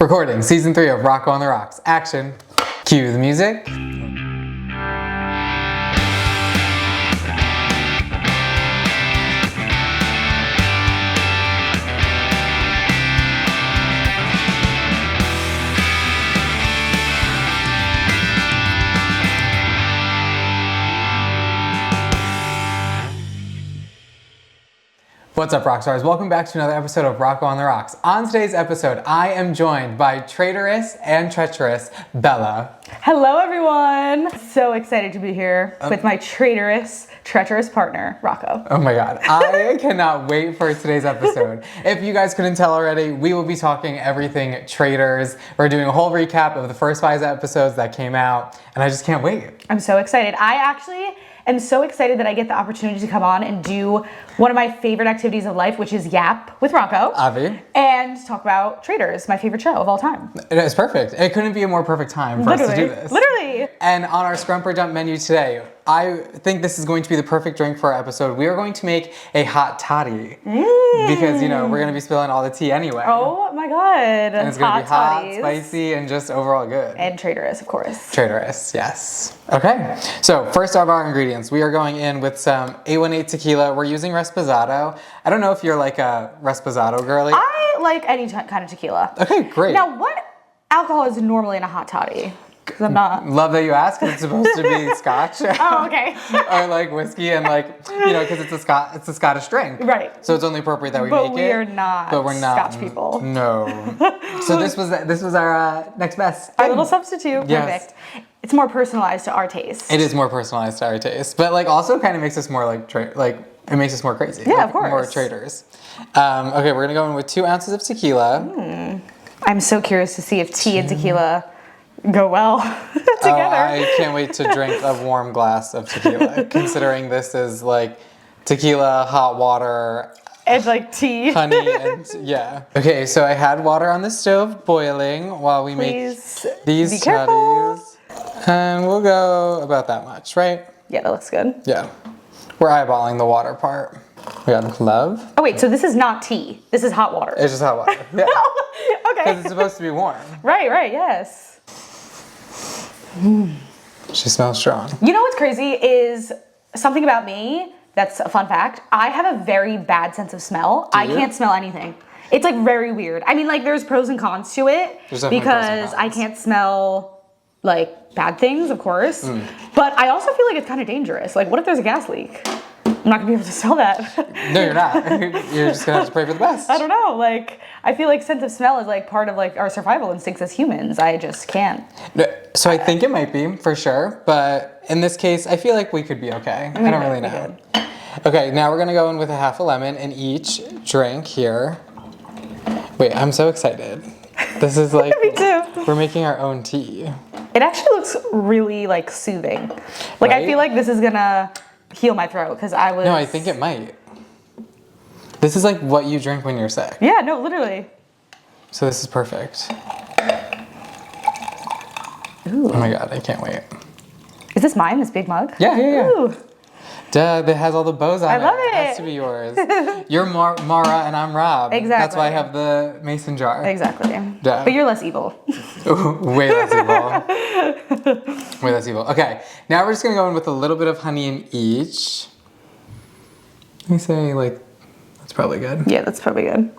Recording season 3 of Rocco on the Rocks. Action. Cue the music. What's up, Rockstars? Welcome back to another episode of Rocco on the Rocks. On today's episode, I am joined by traitorous and treacherous Bella. Hello, everyone. So excited to be here with my treacherous partner, Rocco. Oh my God, I cannot wait for today's episode. If you guys couldn't tell already, we will be talking everything Traitors. We're doing a whole recap of the first 5 episodes that came out, and I just can't wait. I'm so excited. I actually am so excited that I get the opportunity to come on and do one of my favorite activities of life, which is Yap with Rocco. Avi. And talk about Traitors, my favorite show of all time. It is perfect. It couldn't be a more perfect time for us to do this. Literally. And on our Scrump or Dump menu today, I think this is going to be the perfect drink for our episode. We are going to make a Hot Toddy. Because, you know, we're going to be spilling all the tea anyway. Oh my God. And it's going to be hot, Toddies. spicy, and just overall good. And traitorous, of course. Traitorous, yes. Okay, so first of our ingredients, we are going in with some A18 tequila. We're using Reposado. I don't know if you're like a Reposado girly. I like any kind of tequila. Okay, great. Now, what alcohol is normally in a hot toddy? Because I'm not. Love that you ask. It's supposed to be Scotch. Oh, okay. Or like whiskey and like, you know, because it's a Scottish drink. Right. So it's only appropriate that we But make we it. are not But we're not Scotch people. No. So this was our next best. Our little substitute. Yes. Perfect. It's more personalized to our taste. It is more personalized to our taste, but like also kind of makes us more like it makes us more crazy. Yeah, like, of course. More traitors. Okay, we're gonna go in with 2 ounces of tequila. I'm so curious to see if tea and tequila go well together. Oh, I can't wait to drink a warm glass of tequila, considering this is like tequila, hot water, And like tea. honey, and yeah. Okay, so I had water on the stove boiling while we Please make these be careful. toddies. And we'll go about that much, right? Yeah, that looks good. Yeah. We're eyeballing the water part. We got glove. Oh wait, so this is not tea. This is hot water. It's just hot water. Yeah. Okay. Because it's supposed to be warm. Right, yes. She smells strong. You know what's crazy is something about me, that's a fun fact, I have a very bad sense of smell. I can't smell anything. It's like very weird. I mean, like there's pros and cons to it There's definitely pros and because cons. I can't smell like bad things, of course. But I also feel like it's kind of dangerous. Like what if there's a gas leak? I'm not gonna be able to smell that. No, you're not. You're just gonna have to pray for the best. I don't know. Like I feel like sense of smell is like part of like our survival instincts as humans. I just can't. No, so I think it might be for sure, but in this case, I feel like we could be okay. I don't really know. Okay, now we're gonna go in with a half a lemon in each drink here. Wait, I'm so excited. This is like Me too. we're making our own tea. It actually looks really like soothing. Like Right? I feel like this is gonna heal my throat because I was. No, I think it might. This is like what you drink when you're sick. Yeah, no, literally. So this is perfect. Ooh. Oh my God, I can't wait. Is this mine? This big mug? Yeah. Ooh. Duh, that has all the bows on it. I love It has it. to be yours. You're Mara and I'm Rob. Exactly. That's why I have the mason jar. Exactly. Duh. But you're less evil. Way less evil. Way less evil. Okay, now we're just gonna go in with a little bit of honey in each. Let me say, like, that's probably good. Yeah, that's probably good.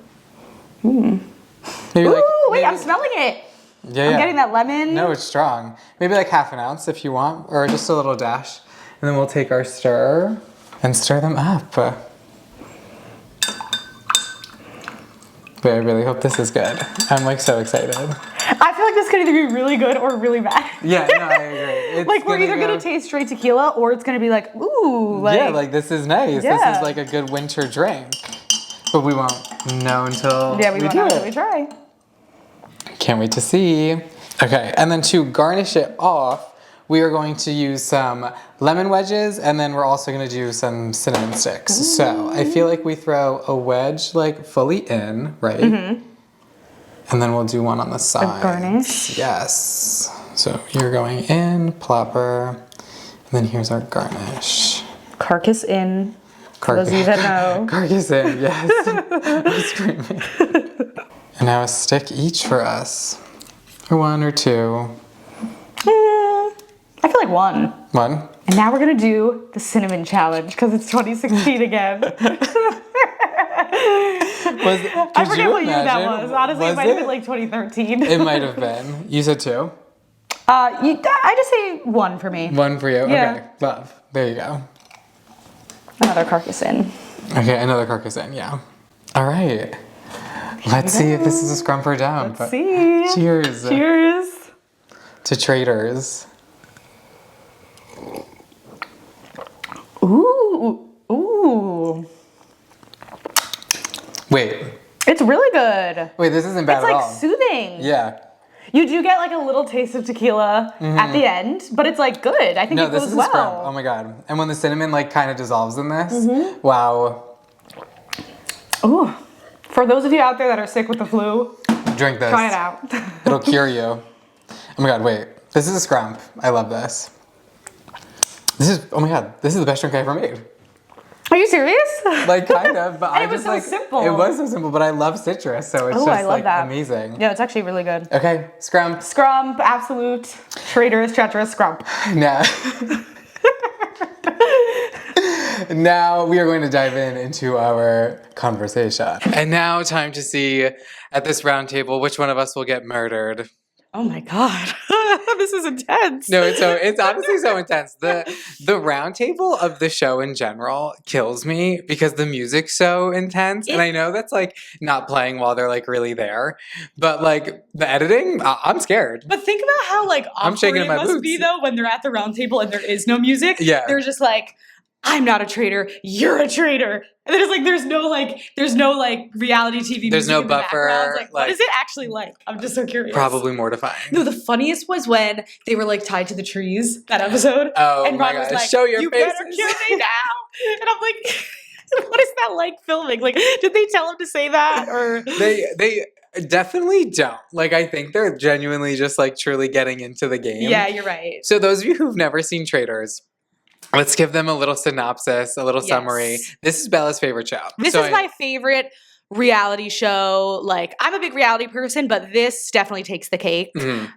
Maybe Ooh, like. wait, maybe, I'm smelling it. Yeah, I'm yeah. getting that lemon. No, it's strong. Maybe like half an ounce if you want, or just a little dash. And then we'll take our stir and stir them up. But I really hope this is good. I'm like so excited. I feel like this could either be really good or really bad. Yeah, no, I agree. It's Like we're either go- gonna taste straight tequila or it's gonna be like, ooh, like. Yeah, like this is nice. This Yeah. is like a good winter drink. But we won't know until Yeah, we won't know do until we it. try. Can't wait to see. Okay, and then to garnish it off, we are going to use some lemon wedges, and then we're also gonna do some cinnamon sticks. So I feel like we throw a wedge like fully in, right? And then we'll do one on the side. garnish? Yes. So you're going in, plopper, and then here's our garnish. Carcass in. For those of you that know. Carcass in, yes. I'm screaming. And now a stick each for us. Or 1 or 2. I feel like 1. 1? And now we're gonna do the cinnamon challenge because it's 2016 again. I forget what year that was. Honestly, it might have been like 2013. It might have been. You said 2? I just say 1 for me. 1 for you? Yeah. Okay, love. There you go. Another carcass in. Okay, another carcass in, yeah. All right. Let's see if this is a scrump or down. Let's see. Cheers. Cheers. To Traitors. Ooh. Wait. It's really good. Wait, this isn't bad It's at like all. soothing. Yeah. You do get like a little taste of tequila at the end, but it's like good. I think No, it this goes is well. a scrump. Oh my god. And when the cinnamon like kind of dissolves in this, Mm-hmm. wow. Ooh. For those of you out there that are sick with the flu, Drink this. try it out. It'll cure you. Oh my god, wait. This is a scrump. I love this. Oh my god, this is the best drink I ever made. Are you serious? Like kind of, but And I it was just so like simple. It was so simple, but I love citrus, so it's Oh, just I love like that. amazing. Yeah, it's actually really good. Okay, scrump. Scrump, absolute, traitorous, treacherous, scrump. Now, now we are going to dive into our conversation. And now time to see at this round table which one of us will get murdered. Oh my god. This is intense. No, it's honestly so intense. The round table of the show in general kills me because the music's so intense. And I know that's like not playing while they're like really there. But like the editing, I'm scared. But think about how like I'm awkward shaking it my must boots. be though when they're at the round table and there is no music. Yeah. They're just like, I'm not a traitor, you're a traitor. And then it's like there's no reality TV There's music no in the buffer, background. It's like, what like- is it actually like? I'm just so curious. Probably mortifying. No, the funniest was when they were like tied to the trees, that episode. Oh and my Ron was gosh, like, show your you faces. better kill me now. And I'm like, what is that like filming? Like, did they tell him to say that? Or They definitely don't. Like I think they're genuinely just like truly getting into the game. yeah, you're right. So those of you who've never seen Traitors, let's give them a little synopsis, a little summary. This is Bella's favorite show. This is my favorite reality show. Like, I'm a big reality person, but this definitely takes the cake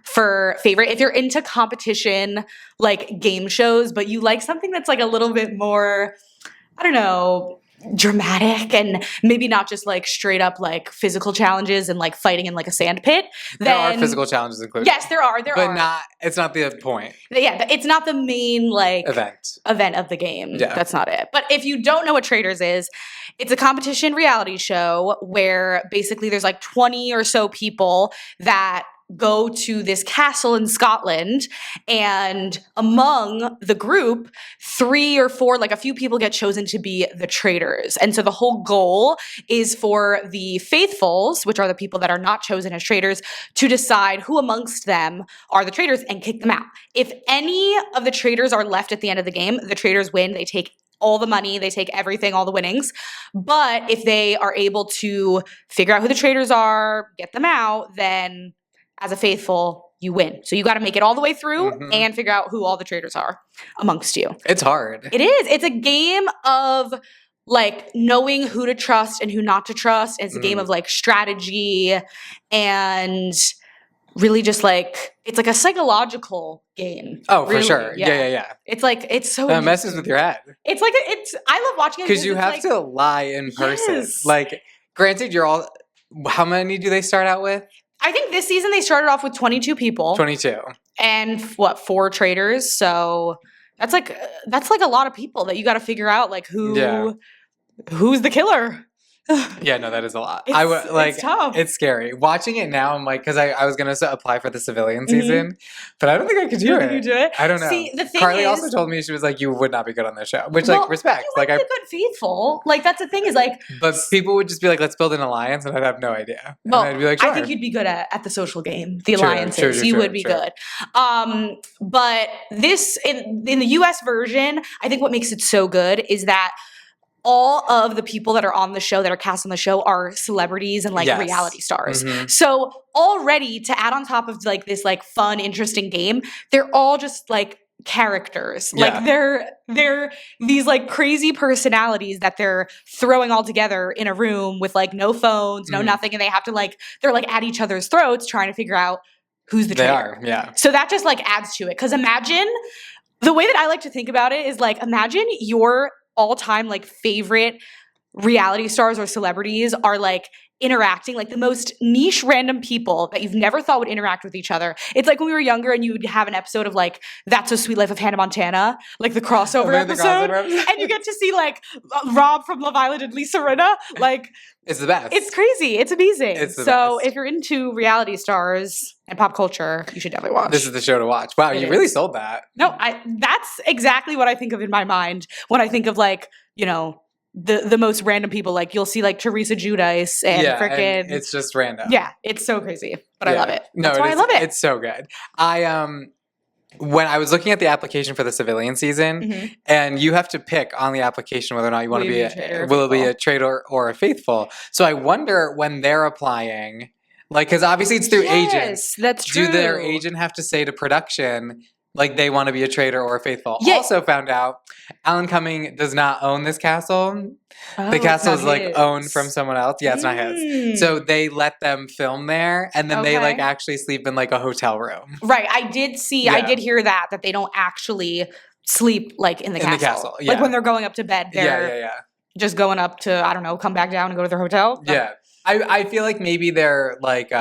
for favorite. If you're into competition, like game shows, but you like something that's like a little bit more, I don't know, dramatic and maybe not just like straight up like physical challenges and like fighting in like a sand pit. There are physical challenges included. Yes, there are. But it's not the point. Yeah, it's not the main like event of the game. Yeah. That's not it. But if you don't know what Traitors is, it's a competition reality show where basically there's like 20 or so people that go to this castle in Scotland, and among the group, 3 or 4, like a few people get chosen to be the traitors. And so the whole goal is for the faithfuls, which are the people that are not chosen as traitors, to decide who amongst them are the traitors and kick them out. If any of the traitors are left at the end of the game, the traitors win. They take all the money, they take everything, all the winnings. But if they are able to figure out who the traitors are, get them out, then as a faithful, you win. So you got to make it all the way through and figure out who all the traitors are amongst you. It's hard. It is. It's a game of like knowing who to trust and who not to trust. It's a game of like strategy and really just like, it's like a psychological game. Oh, for really. sure. Yeah. It's like, it's so That messes with your head. It's like, I love watching it Because you it's have like, to lie in person. Yes. Like, granted, how many do they start out with? I think this season they started off with 22 people. 22. And 4 traitors. So that's like a lot of people that you got to figure out like who's the killer. Yeah, no, that is a lot. It's tough. It's scary. Watching it now, I'm like, because I was gonna apply for the civilian season, but I don't think I could do it. You do it? I don't know. See, the thing Carly is, also told me, she was like, you would not be good on this show, which well, like respect. You Like a good faithful. Like that's the thing is like. But people would just be like, let's build an alliance, and I'd have no idea. Well, and I'd be like, sure. I think you'd be good at the social game, the True, alliances. You would be good. But this in the US version, I think what makes it so good is that all of the people that are on the show, that are cast on the show, are celebrities and like reality stars. So already to add on top of like this like fun, interesting game, they're all just like characters. Yeah. Like they're these like crazy personalities that they're throwing all together in a room with like no phones, no nothing, and they have to like they're like at each other's throats trying to figure out who's the traitor. Yeah. So that just like adds to it. Because imagine the way that I like to think about it is like imagine your all-time like favorite reality stars or celebrities are like interacting, like the most niche random people that you've never thought would interact with each other. It's like when we were younger and you would have an episode of like That's a Sweet Life of Hannah Montana, like the crossover episode, and you get to see like Rob from Love Island and Lisa Rinna. Like it's the best. It's crazy. It's amazing. It's the so best. if you're into reality stars and pop culture, you should definitely watch. This is the show to watch. Wow, you really sold that. No, that's exactly what I think of in my mind when I think of like, you know, the most random people. Like you'll see like Teresa Giudice and freaking it's just random. Yeah, it's so crazy, but I love it. That's why I love it. It's so good. When I was looking at the application for the civilian season, and you have to pick on the application whether or not you want to be a traitor or a faithful. So I wonder when they're applying, like, because obviously it's through agents. That's true. Do their agent have to say to production, like they want to be a traitor or a faithful? Yeah. Also found out Alan Cumming does not own this castle. The castle is like owned from someone else. Yeah, it's not his. So they let them film there, and then they like actually sleep in like a hotel room. Right. I did hear that they don't actually sleep like in the castle. Yeah. Like when they're going up to bed, they're just going up to, I don't know, come back down and go to their hotel. Yeah. I feel like maybe they're like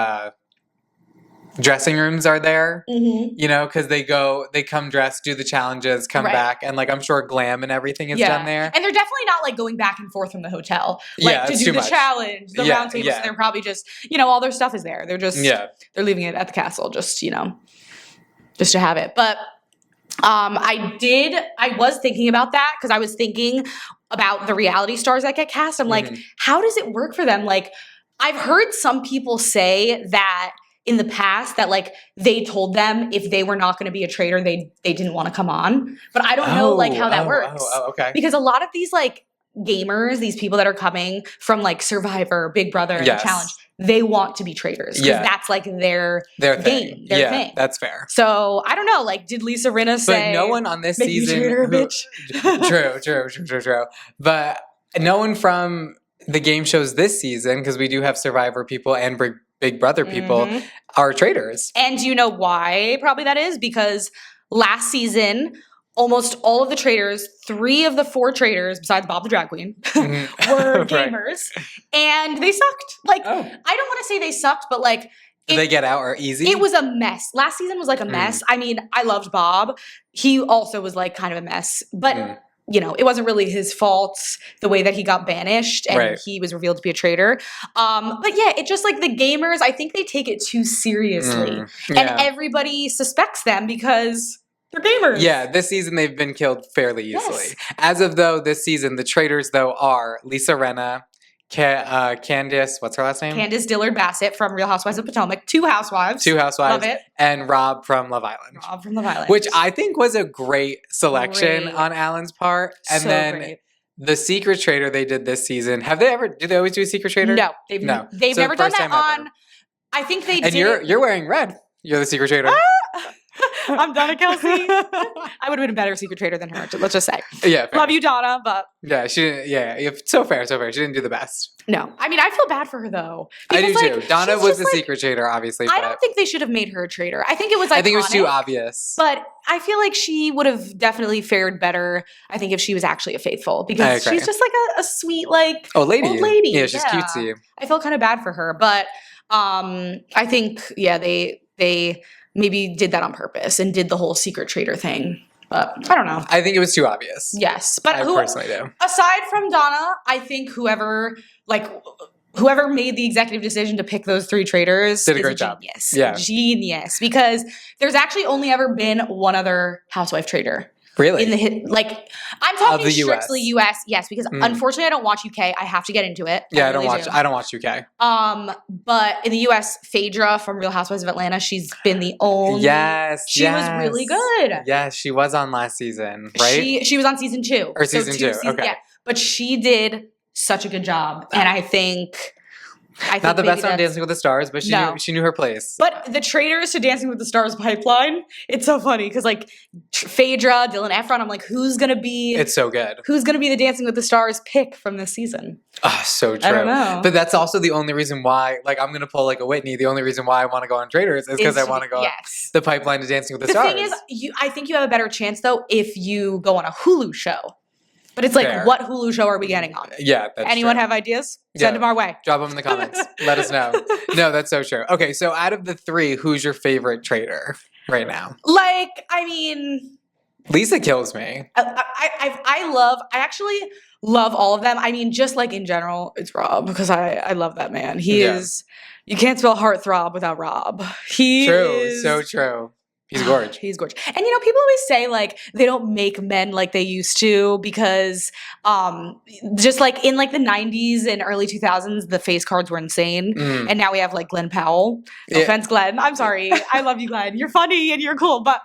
dressing rooms are there, you know, because they come dressed, do the challenges, come back, and like I'm sure glam and everything is done there. And they're definitely not like going back and forth from the hotel, like to do the challenge, the round table. So they're probably just, you know, all their stuff is there. They're just they're leaving it at the castle, just, you know, just to have it. But I was thinking about that because I was thinking about the reality stars that get cast. I'm like, how does it work for them? Like, I've heard some people say that in the past that like they told them if they were not going to be a traitor, they didn't want to come on. But I don't know like how that works. Okay. Because a lot of these like gamers, these people that are coming from like Survivor, Big Brother, and the Challenge, they want to be traitors because that's like their game, their thing. That's fair. So I don't know. Like, did Lisa Rinna say? But no one on this season. Traitor, bitch. True. But no one from the game shows this season, because we do have Survivor people and Big Brother people, are traitors. And do you know why probably that is? Because last season, almost all of the traitors, 3 of the 4 traitors, besides Bob the Drag Queen, were gamers. And they sucked. Like, I don't want to say they sucked, but like... Did they get out or easy? It was a mess. Last season was like a mess. I mean, I loved Bob. He also was like kind of a mess. But... you know, it wasn't really his fault the way that he got banished and he was revealed to be a traitor. But yeah, it just like the gamers, I think they take it too seriously. And everybody suspects them because they're gamers. Yeah, this season they've been killed fairly easily. As of though this season, the traitors though are Lisa Rinna, Candace, what's her last name? Candace Dillard Bassett from Real Housewives of Potomac. 2 housewives. Love it. And Rob from Love Island. Which I think was a great selection on Alan's part. And so then the secret traitor they did this season. Do they always do a secret traitor? No. They've never done that on... I think they did. And you're wearing red. You're the secret traitor. I'm Donna Kelsey. I would have been a better secret traitor than her, let's just say. Yeah, fair. Love you, Donna, but... Yeah, she didn't... Yeah, so fair. She didn't do the best. No. I mean, I feel bad for her, though. I do, too. Donna was the secret traitor, obviously. I don't think they should have made her a traitor. I think it was iconic. I think it was too obvious. But I feel like she would have definitely fared better, I think, if she was actually a faithful. Because she's just like a sweet, like... Old lady. Yeah, she's cutesy. I felt kind of bad for her. But I think, they maybe did that on purpose and did the whole secret traitor thing. But I don't know. I think it was too obvious. Yes. But I personally do. Aside from Donna, I think whoever made the executive decision to pick those 3 traitors did a great job. Genius. Yeah. Genius. Because there's actually only ever been one other housewife traitor. Really? I'm talking strictly US, yes, because unfortunately I don't watch UK. I have to get into it. Yeah, I don't watch UK. But in the US, Phaedra from Real Housewives of Atlanta, she's been the only. She was really good. Yes, she was on last season, right? She was on season 2. Or season 2, okay. Yeah, but she did such a good job, and I think I think Not the maybe best on that's- Dancing with the Stars, but she knew her place. But the Traitors to Dancing with the Stars pipeline, it's so funny because like Phaedra, Dylan Efron, I'm like, who's gonna be? It's so good. Who's gonna be the Dancing with the Stars pick from this season? Oh, so true. I don't know. But that's also the only reason why, like, I'm gonna pull like a Whitney. The only reason why I want to go on Traitors is because I want to go on the pipeline to Dancing with the Stars. The thing is, I think you have a better chance though if you go on a Hulu show. But it's like, Fair. what Hulu show are we getting on? Yeah, that's Anyone true. have ideas? Send them our way. Drop them in the comments. Let us know. No, that's so true. Okay, so out of the three, who's your favorite traitor right now? Like, I mean, Lisa kills me. I actually love all of them. I mean, just like in general, it's Rob because I love that man. He is, you can't spell heartthrob without Rob. So true. He's gorgeous. He's gorgeous. And you know, people always say like they don't make men like they used to because just like in like the 90s and early 2000s, the face cards were insane. And now we have like Glenn Powell. No offense, Glenn. I'm sorry. I love you, Glenn. You're funny and you're cool. But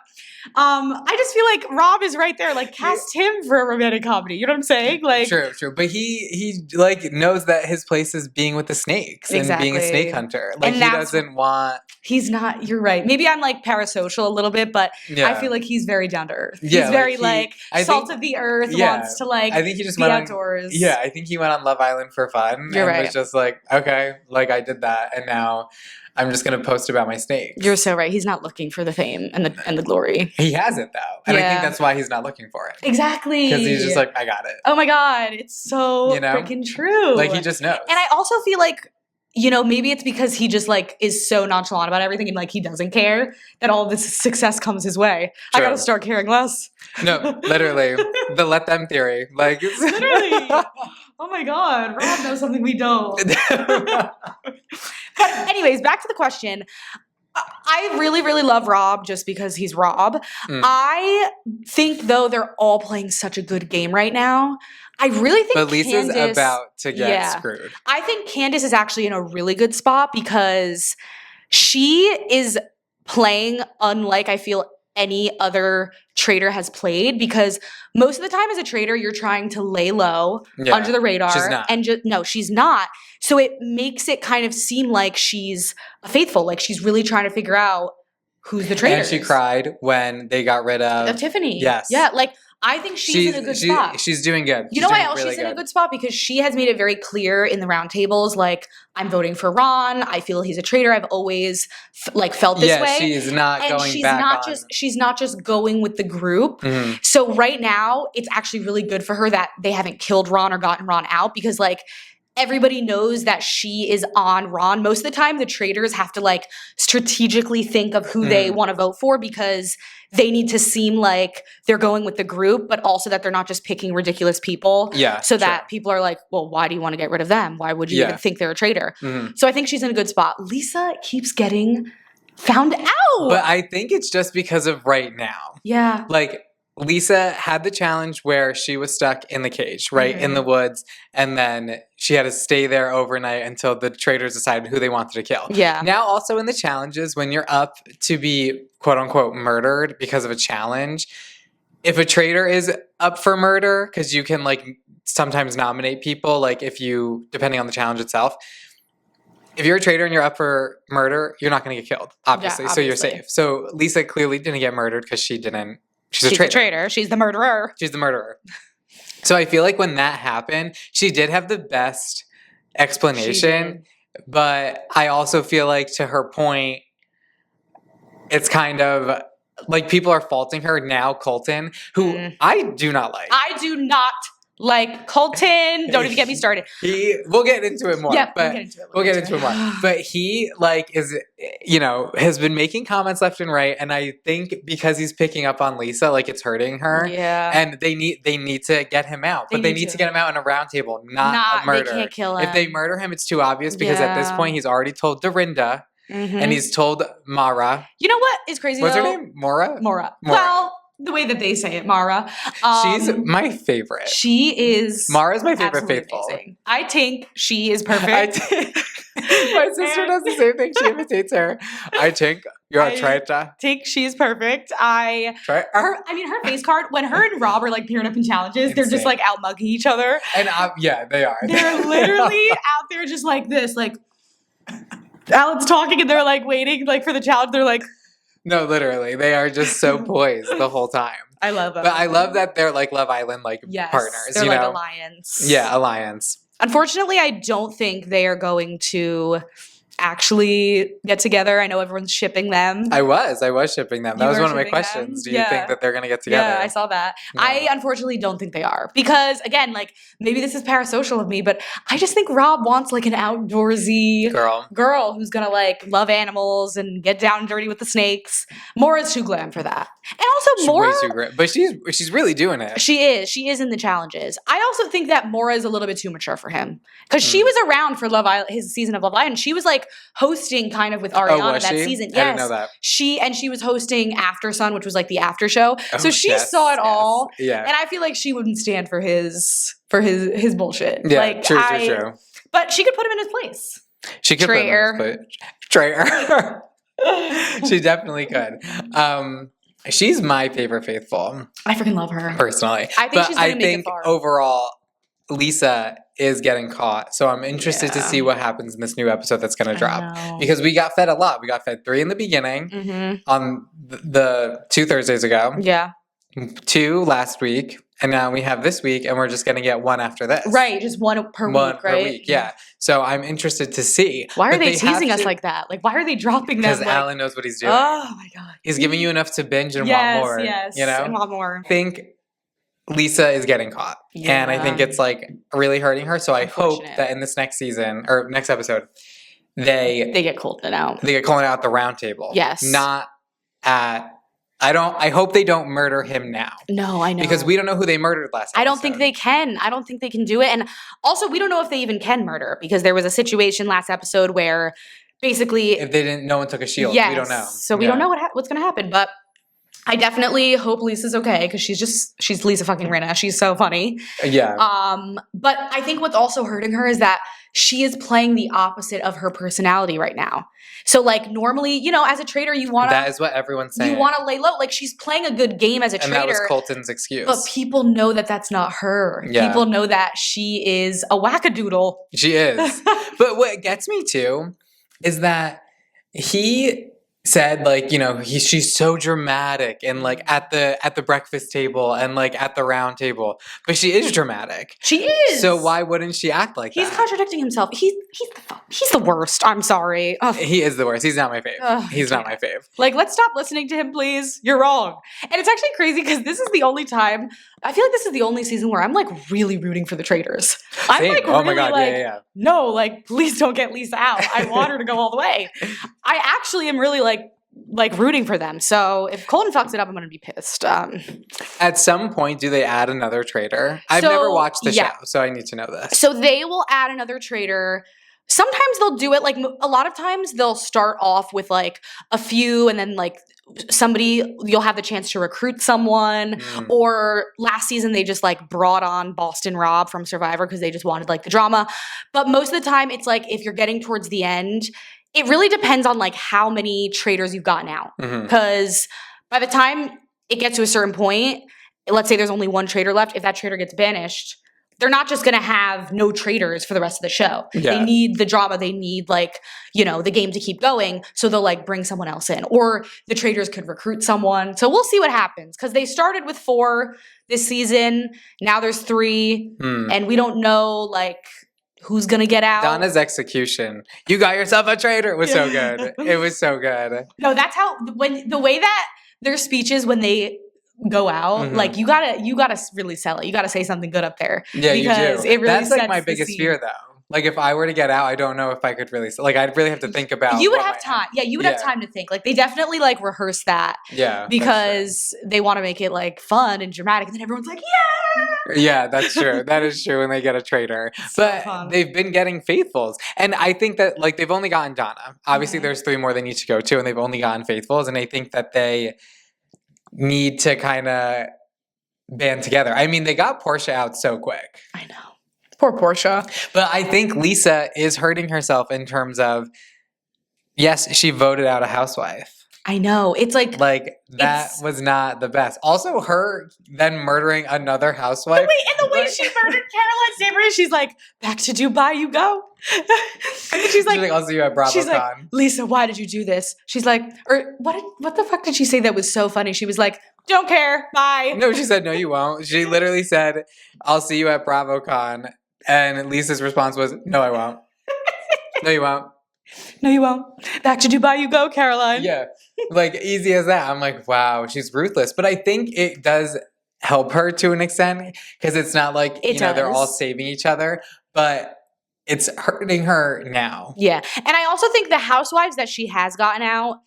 I just feel like Rob is right there. Like cast him for a romantic comedy. You know what I'm saying? Like true. But he like knows that his place is being with the snakes and being a snake hunter. Like he doesn't want. He's not. You're right. Maybe I'm like parasocial a little bit, but I feel like he's very down to earth. He's very like salt of the earth. Wants to like. I think he just be went outdoors. I think he went on Love Island for fun. You're right. Was just like, okay, like I did that, and now I'm just gonna post about my snakes. You're so right. He's not looking for the fame and the glory. He has it though, and I think that's why he's not looking for it. Exactly. Because he's just like, I got it. Oh my god, it's so freaking true. Like he just knows. And I also feel like, you know, maybe it's because he just like is so nonchalant about everything and like he doesn't care that all this success comes his way. True. I gotta start caring less. No, literally. The let them theory. Like literally. Oh my god, Rob knows something we don't. But anyways, back to the question. I really, really love Rob just because he's Rob. I think though they're all playing such a good game right now. I really think But Lisa's Candace, about to get screwed. I think Candace is actually in a really good spot because she is playing unlike I feel any other traitor has played, because most of the time as a traitor, you're trying to lay low under the radar. She's not. And no, she's not. So it makes it kind of seem like she's faithful, like she's really trying to figure out who's the traitor. And she cried when they got rid of Tiffany. Yes. Yeah, like I think she's in a good spot. She's doing good. You know why else she's in a good spot? Because she has made it very clear in the roundtables, like, I'm voting for Ron. I feel he's a traitor. I've always felt this way. She's not and going she's back not on. she's not just going with the group. So right now, it's actually really good for her that they haven't killed Ron or gotten Ron out, because like everybody knows that she is on Ron. Most of the time, the traitors have to like strategically think of who they want to vote for, because they need to seem like they're going with the group, but also that they're not just picking ridiculous people. Yeah. So that people are like, well, why do you want to get rid of them? Why would you even think they're a traitor? So I think she's in a good spot. Lisa keeps getting found out. But I think it's just because of right now. Yeah. Like, Lisa had the challenge where she was stuck in the cage, right, in the woods, and then she had to stay there overnight until the traitors decided who they wanted to kill. Yeah. Now, also in the challenges, when you're up to be, quote-unquote, murdered because of a challenge, if a traitor is up for murder, because you can, like, sometimes nominate people, like, if you, depending on the challenge itself, if you're a traitor and you're up for murder, you're not going to get killed, obviously, so you're safe. So Lisa clearly didn't get murdered because she didn't. She's a traitor. She's the murderer. She's the murderer. So I feel like when that happened, she did have the best explanation. But I also feel like, to her point, it's kind of like people are faulting her now, Colton, who I do not like. I do not like Colton. Don't even get me started. We'll get into it more. Yeah, but we'll get into it more. But he is, has been making comments left and right, and I think because he's picking up on Lisa, like it's hurting her. Yeah. And they need to get him out, but they need to get him out in a round table, not a murder. They can't kill him. If they murder him, it's too obvious, because at this point he's already told Dorinda, and he's told Mara. You know what is crazy? What's her name? Mora. Well, the way that they say it, Mara. She's my favorite. She is. Mara's my favorite faithful. Amazing. I think she is perfect. My sister does the same thing. She imitates her. I think you're a traitor. I think she's perfect. Her face card, when her and Rob are like paired up in challenges, they're just like out mugging each other. And they are. They're literally out there just like this, like, Alan's talking and they're like waiting like for the challenge. They're like, No, literally. They are just so poised the whole time. I love them. But I love that they're like Love Island like yes, partners. they're you like know? alliance. Yeah, alliance. Unfortunately, I don't think they are going to actually get together. I know everyone's shipping them. I was shipping them. That You was were one of my shipping questions. them? Do you Yeah. think that they're gonna get together? Yeah, I saw that. No. I unfortunately don't think they are because again, like maybe this is parasocial of me, but I just think Rob wants like an outdoorsy girl who's gonna like love animals and get down and dirty with the snakes. Mora's too glam for that, and also She's Mora. way too great. But she's really doing it. She is in the challenges. I also think that Mora is a little bit too mature for him because she was around for Love Island, his season of Love Island. She was like hosting kind of with Ariana was that she? season. I Yes, didn't know that. She was hosting After Sun, which was like the after show. So Oh, she yes, saw it yes. all. Yeah. And I feel like she wouldn't stand for his bullshit. Yeah, like, true. But she could put him in his place. She could Traitor. Traitor. She definitely could. She's my favorite faithful. I freaking love her. Personally. I think she's gonna make it far. Overall, Lisa is getting caught. So I'm interested to see what happens in this new episode that's going to drop. Because we got fed a lot. We got fed 3 in the beginning on the 2 Thursdays ago. Yeah. 2 last week. And now we have this week, and we're just going to get 1 after this. Right, just one per week, right? Yeah. So I'm interested to see. Why are they teasing us like that? Like, why are they dropping them? Because Alan knows what he's doing. Oh, my God. He's giving you enough to binge and want more. Yes, you know? and want more. I think Lisa is getting caught. Yeah. And I think it's, like, really hurting her. So I hope that in this next season, or next episode, they get Colton out. They get Colton out at the round table. Yes. Not at... I hope they don't murder him now. No, I know. Because we don't know who they murdered last episode. I don't think they can. I don't think they can do it. And also, we don't know if they even can murder because there was a situation last episode where basically... If they didn't, no one took a shield. Yes. We don't know. So we don't know what's going to happen. But I definitely hope Lisa's okay because she's Lisa fucking Rinna. She's so funny. Yeah. But I think what's also hurting her is that she is playing the opposite of her personality right now. So like normally, you know, as a traitor, you want to... That is what everyone's saying. You want to lay low. Like she's playing a good game as a traitor. And that was Colton's excuse. But people know that that's not her. Yeah. People know that she is a wackadoodle. She is. But what gets me too is that he said like, you know, she's so dramatic and like at the breakfast table and like at the round table. But she is dramatic. She is. So why wouldn't she act like that? He's contradicting himself. He's the worst. I'm sorry. Ugh. He is the worst. He's not my fave. He's not my fave. Like, let's stop listening to him, please. You're wrong. And it's actually crazy because this is the only time, I feel like this is the only season where I'm like really rooting for the traitors. I'm like oh really my God, like, yeah. no, like please don't get Lisa out. I want her to go all the way. I actually am really like rooting for them. So if Colton fucks it up, I'm going to be pissed. At some point, do they add another traitor? I've never watched the show, so I need to know this. So they will add another traitor. Sometimes they'll do it like a lot of times they'll start off with like a few and then like somebody, you'll have the chance to recruit someone. Or last season they just like brought on Boston Rob from Survivor because they just wanted like the drama. But most of the time it's like if you're getting towards the end, it really depends on like how many traitors you've gotten out. Because by the time it gets to a certain point, let's say there's only one traitor left, if that traitor gets banished, they're not just going to have no traitors for the rest of the show. Yeah. They need the drama. They need like, you know, the game to keep going. So they'll like bring someone else in or the traitors could recruit someone. So we'll see what happens because they started with 4 this season. Now there's 3 and we don't know like who's going to get out. Donna's execution. You got yourself a traitor. It was so good. It was so good. No, that's how when the way that their speeches when they go out, like you gotta really sell it. You gotta say something good up there. Yeah, you do. It really that's like my sets the biggest scene. fear, though. Like if I were to get out, I don't know if I could really. Like I'd really have to think about. You would have time. Yeah, you would have time to think. Like they definitely like rehearse that. Yeah, because they want to make it like fun and dramatic, and then everyone's like, yeah. Yeah, that's true. That is true when they get a traitor. But they've been getting faithfuls. And I think that like they've only gotten Donna. Obviously there's 3 more they need to go to and they've only gotten faithfuls. And I think that they need to kind of band together. I mean, they got Portia out so quick. I know. Poor Portia. But I think Lisa is hurting herself in terms of, yes, she voted out a housewife. I know. It's like that was not the best. Also, her then murdering another housewife. and the way she murdered Caroline Stanbury, she's like, back to Dubai you go. And then she's like, I'll see you at BravoCon. She's like, Lisa, why did you do this? She's like, or what the fuck did she say that was so funny? She was like, don't care, bye. No, she said, no, you won't. She literally said, I'll see you at BravoCon. And Lisa's response was, no, I won't. No, you won't. No, you won't. Back to Dubai you go, Caroline. Yeah. Like, easy as that. I'm like, wow, she's ruthless. But I think it does help her to an extent because it's not like, they're all saving each other, but it's hurting her now. Yeah. And I also think the housewives that she has gotten out,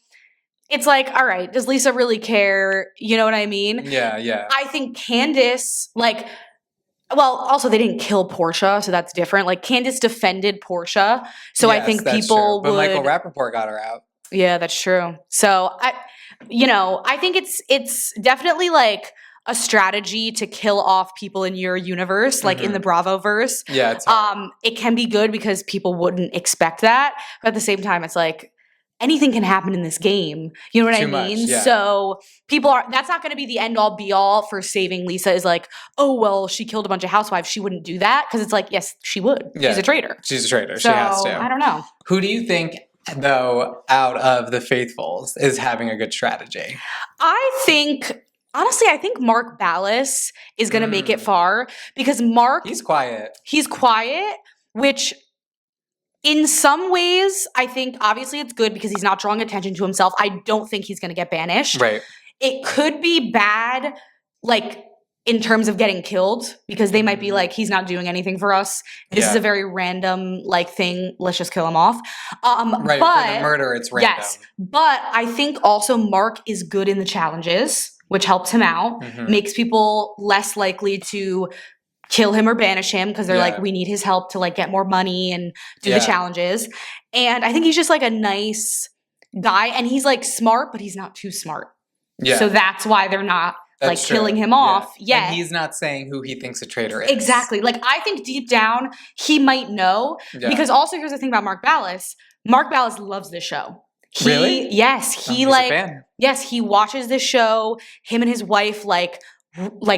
it's like, all right, does Lisa really care? You know what I mean? Yeah, yeah. I think Candace, well, also they didn't kill Portia, so that's different. Like Candace defended Portia, so yes, I think people would. But Michael Rappaport got her out. Yeah, that's true. So I think it's definitely like a strategy to kill off people in your universe, like in the Bravo-verse. Yeah, it's hard. It can be good because people wouldn't expect that, but at the same time, it's like anything can happen in this game. You know what I mean? Much, yeah. So that's not going to be the end all be all for saving Lisa is like, oh, well, she killed a bunch of housewives. She wouldn't do that. Cause it's like, yes, she would. Yeah. She's a traitor. She's a traitor. So, she has to. I don't know. Who do you think though, out of the faithfuls is having a good strategy? Honestly, I think Mark Ballas is going to make it far because Mark. He's quiet. He's quiet, which in some ways, I think obviously it's good because he's not drawing attention to himself. I don't think he's going to get banished. Right. It could be bad, like in terms of getting killed because they might be like, he's not doing anything for us. This is a very random like thing. Let's just kill him off. Right. But, for the murder, it's random. Yes. But I think also Mark is good in the challenges, which helps him out, makes people less likely to kill him or banish him because they're like, we need his help to like get more money and do the challenges. And I think he's just like a nice guy and he's like smart, but he's not too smart. Yeah. So that's why they're not killing him off yet. And he's not saying who he thinks a traitor is. Exactly. Like I think deep down he might know because also here's the thing about Mark Ballas. Mark Ballas loves this show. Really? Yes. He yes, he watches this show. Him and his wife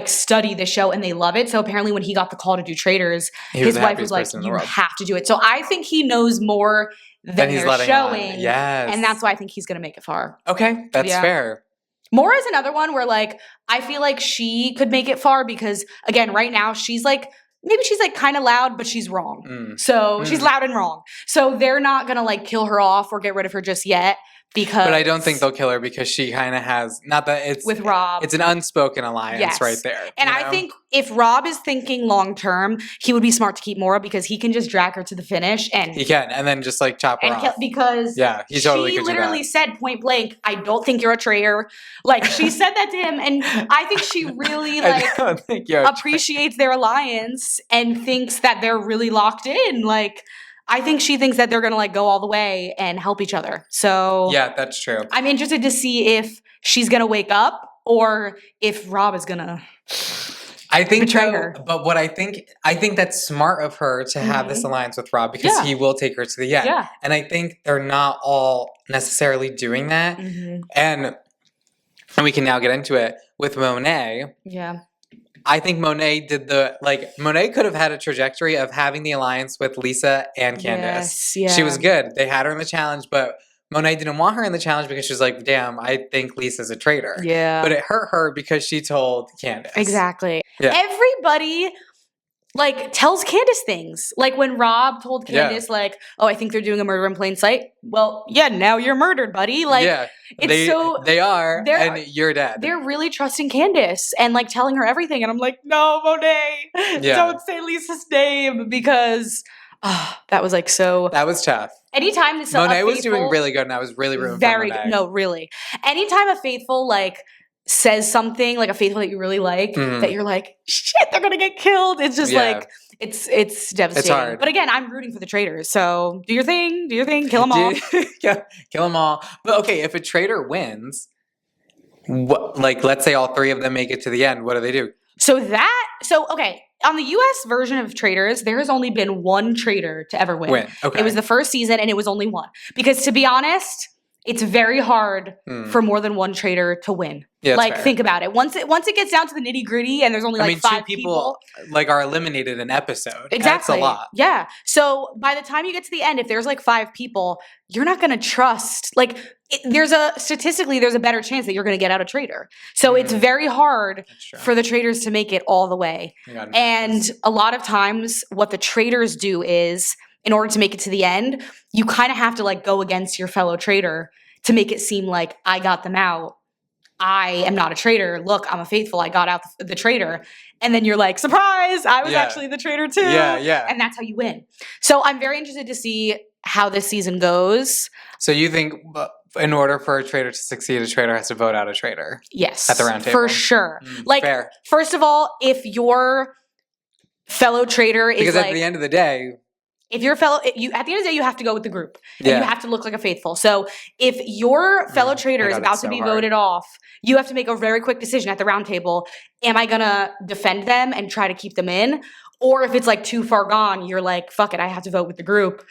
study the show and they love it. So apparently when he got the call to do Traitors, his wife was like, you have to do it. So I think he knows more than they're showing. Yes. And that's why I think he's going to make it far. Okay. That's fair. Moore is another one where like, I feel like she could make it far because again, right now she's like, maybe she's like kind of loud, but she's wrong. So she's loud and wrong. So they're not going to like kill her off or get rid of her just yet. But I don't think they'll kill her because she kind of has, not that it's with Rob. It's an unspoken alliance right there. And I think if Rob is thinking long term, he would be smart to keep Maura because he can just drag her to the finish and he can, and then just like chop her off. Because he totally she could literally said point blank, I don't think you're a traitor. Like she said that to him, and I think she really appreciates their alliance and thinks that they're really locked in. Like I think she thinks that they're going to like go all the way and help each other. So yeah, that's true. I'm interested to see if she's going to wake up or if Rob is going to betray her. But what I think that's smart of her to have this alliance with Rob because he will take her to the end. Yeah. And I think they're not all necessarily doing that. And we can now get into it with Monet. Yeah. I think Monet Monet could have had a trajectory of having the alliance with Lisa and Candace. Yes, yeah. She was good. They had her in the challenge, but Monet didn't want her in the challenge because she was like, damn, I think Lisa's a traitor. Yeah. But it hurt her because she told Candace. Exactly. Yeah. Everybody tells Candace things. Like when Rob told Candace, oh, I think they're doing a murder in plain sight. Well, yeah, now you're murdered, buddy. They are, and you're dead. They're really trusting Candace and telling her everything. And I'm like, no, Monet, don't say Lisa's name because that was so. That was tough. Anytime Monet was doing really good, and I was really rooting for Monet. No, really. Anytime a faithful says something a faithful that you really like that you're like, shit, they're gonna get killed. It's just it's devastating. It's hard. But again, I'm rooting for the traitors. So do your thing, kill them all. Kill them all. But okay, if a traitor wins, let's say all three of them make it to the end, what do they do? Okay, on the US version of Traitors, there has only been one traitor to ever win. Okay. It was the first season and it was only one. Because to be honest, it's very hard for more than one traitor to win. Yeah, like, fair. think about it. Once it gets down to the nitty gritty, and there's only like 5 2 people like are eliminated an episode. Exactly. That's a lot. Yeah. So by the time you get to the end, if there's like 5 people, you're not going to trust. Like, statistically, there's a better chance that you're going to get out a traitor. So it's very hard for the traitors to make it all the way. And a lot of times, what the traitors do is, in order to make it to the end, you kind of have to like go against your fellow traitor to make it seem like I got them out. I am not a traitor. Look, I'm a faithful. I got out the traitor. And then you're like, surprise, I was actually the traitor too. Yeah. And that's how you win. So I'm very interested to see how this season goes. So you think in order for a traitor to succeed, a traitor has to vote out a traitor? Yes. At the round table? For sure. Fair. First of all, if your fellow traitor is because at the end of the day, if your fellow, at the end of the day, you have to go with the group. And you have to look like a faithful. So if your fellow traitor is about to be voted off, you have to make a very quick decision at the round table. Am I going to defend them and try to keep them in? Or if it's like too far gone, you're like, fuck it, I have to vote with the group.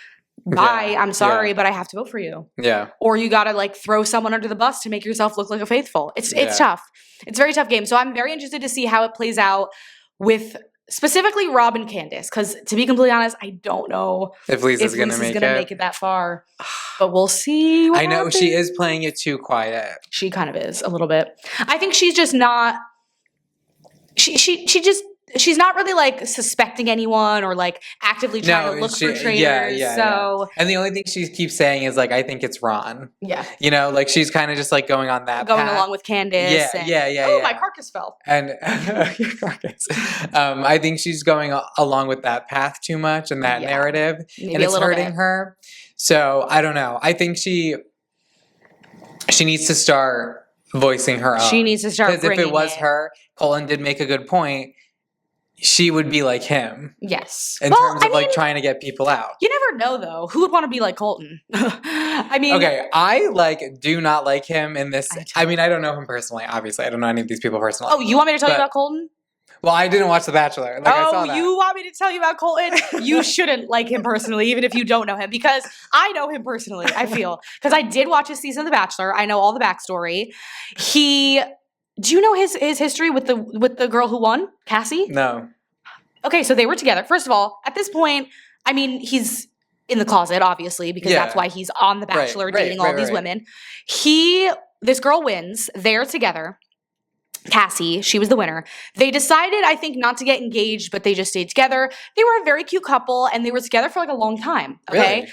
Bye, I'm sorry, but I have to vote for you. Yeah. Or you got to like throw someone under the bus to make yourself look like a faithful. It's tough. It's a very tough game. So I'm very interested to see how it plays out with specifically Rob and Candace, because to be completely honest, I don't know if Lisa's going to make it that far. But we'll see what happens. She is playing it too quiet. She kind of is a little bit. I think she's just not. She's not really like suspecting anyone or like actively trying to look for traitors. And the only thing she keeps saying is like, I think it's Ron. Yeah. You know, like she's kind of just like going on that path. Along with Candace. Yeah. My carcass fell. And your carcass. I think she's going along with that path too much and that narrative. Maybe and it's hurting her. So I don't know. I think she needs to start voicing her own. She needs to start bringing it. Because if it was her, Colin did make a good point. She would be like him. Yes. In terms of like trying to get people out. You never know though. Who would want to be like Colton? I mean. Okay, I do not like him in this. I mean, I don't know him personally, obviously. I don't know any of these people personally. Oh, you want me to tell you about Colton? Well, I didn't watch The Bachelor. I saw that. You want me to tell you about Colton? You shouldn't like him personally, even if you don't know him, because I know him personally, I feel. Because I did watch his season of The Bachelor. I know all the backstory. Do you know his history with the girl who won, Cassie? No. Okay, so they were together. First of all, at this point, I mean, he's in the closet, obviously, because that's why he's on The Bachelor dating all these women. This girl wins. They're together. Cassie, she was the winner. They decided, I think, not to get engaged, but they just stayed together. They were a very cute couple, and they were together for like a long time. Okay, really?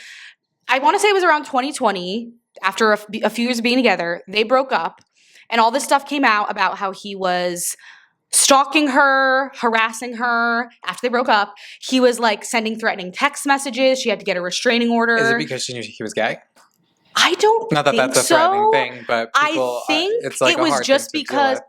I want to say it was around 2020. After a few years of being together, they broke up, and all this stuff came out about how he was stalking her, harassing her. After they broke up, he was like sending threatening text messages. She had to get a restraining order. Is it because she knew he was gay? I don't. Not that that's a threatening thing, but people, I think it's like it was just because.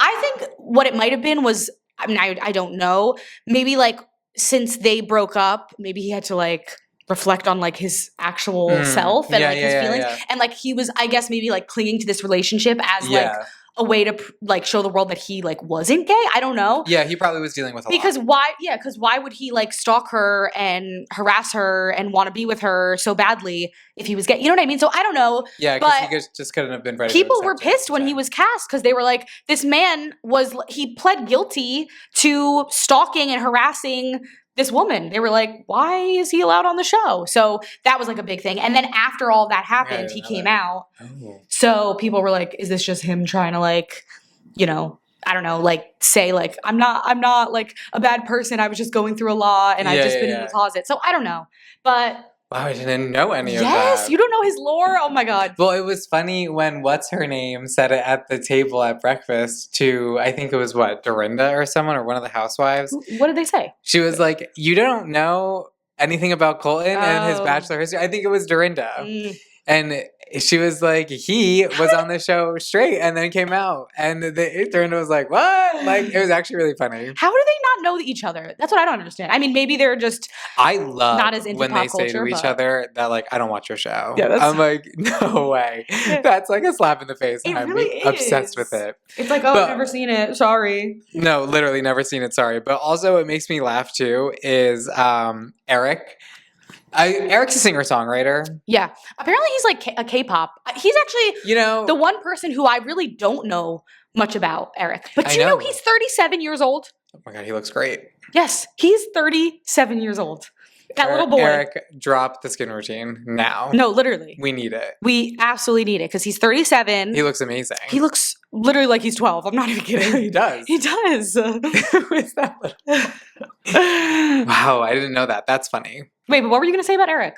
I think what it might have been was, I mean, I don't know. Maybe like since they broke up, maybe he had to like reflect on like his actual self and his feelings. Yeah. And like he was, I guess, maybe like clinging to this relationship as like a way to like show the world that he like wasn't gay. I don't know. Yeah, he probably was dealing with a lot. Because why would he like stalk her and harass her and want to be with her so badly if he was gay? You know what I mean? So I don't know. Yeah, because he just couldn't have been ready. People were pissed when he was cast because they were like, this man he pled guilty to stalking and harassing this woman. They were like, why is he allowed on the show? So that was like a big thing. And then after all that happened, he came out. Oh. So people were like, is this just him trying to like, you know, I don't know, like say like, I'm not like a bad person. I was just going through a lot and I've just been in the closet. So I don't know. But wow, I didn't know any of that. Yes, you don't know his lore? Oh my God. Well, it was funny when what's-her-name said it at the table at breakfast to, I think it was Dorinda or someone or one of the housewives. What did they say? She was like, you don't know anything about Colton and his Bachelor history? I think it was Dorinda. And she was like, he was on the show straight and then came out. And Dorinda was like, what? Like, it was actually really funny. How do they not know each other? That's what I don't understand. I mean, maybe they're just not as into when pop they say to each other that, like, I don't watch your show. Yeah, I'm like, no way. That's like a slap in the face. It I'm really obsessed with it. It's like, I've never seen it. Sorry. No, literally never seen it. Sorry. But also what makes me laugh, too, is Eric. Eric's a singer-songwriter. Yeah. Apparently he's like a K-pop. He's actually You know, the one person who I really don't know much about, Eric. But I do you know know. he's 37 years old? oh my god, he looks great. Yes, he's 37 years old. That little boy. Eric, drop the skin routine now. No, literally. We need it. We absolutely need it because he's 37. He looks amazing. He looks literally like he's 12. I'm not even kidding. He does. He does. Who is that? Wow, I didn't know that. That's funny. Wait, but what were you going to say about Eric?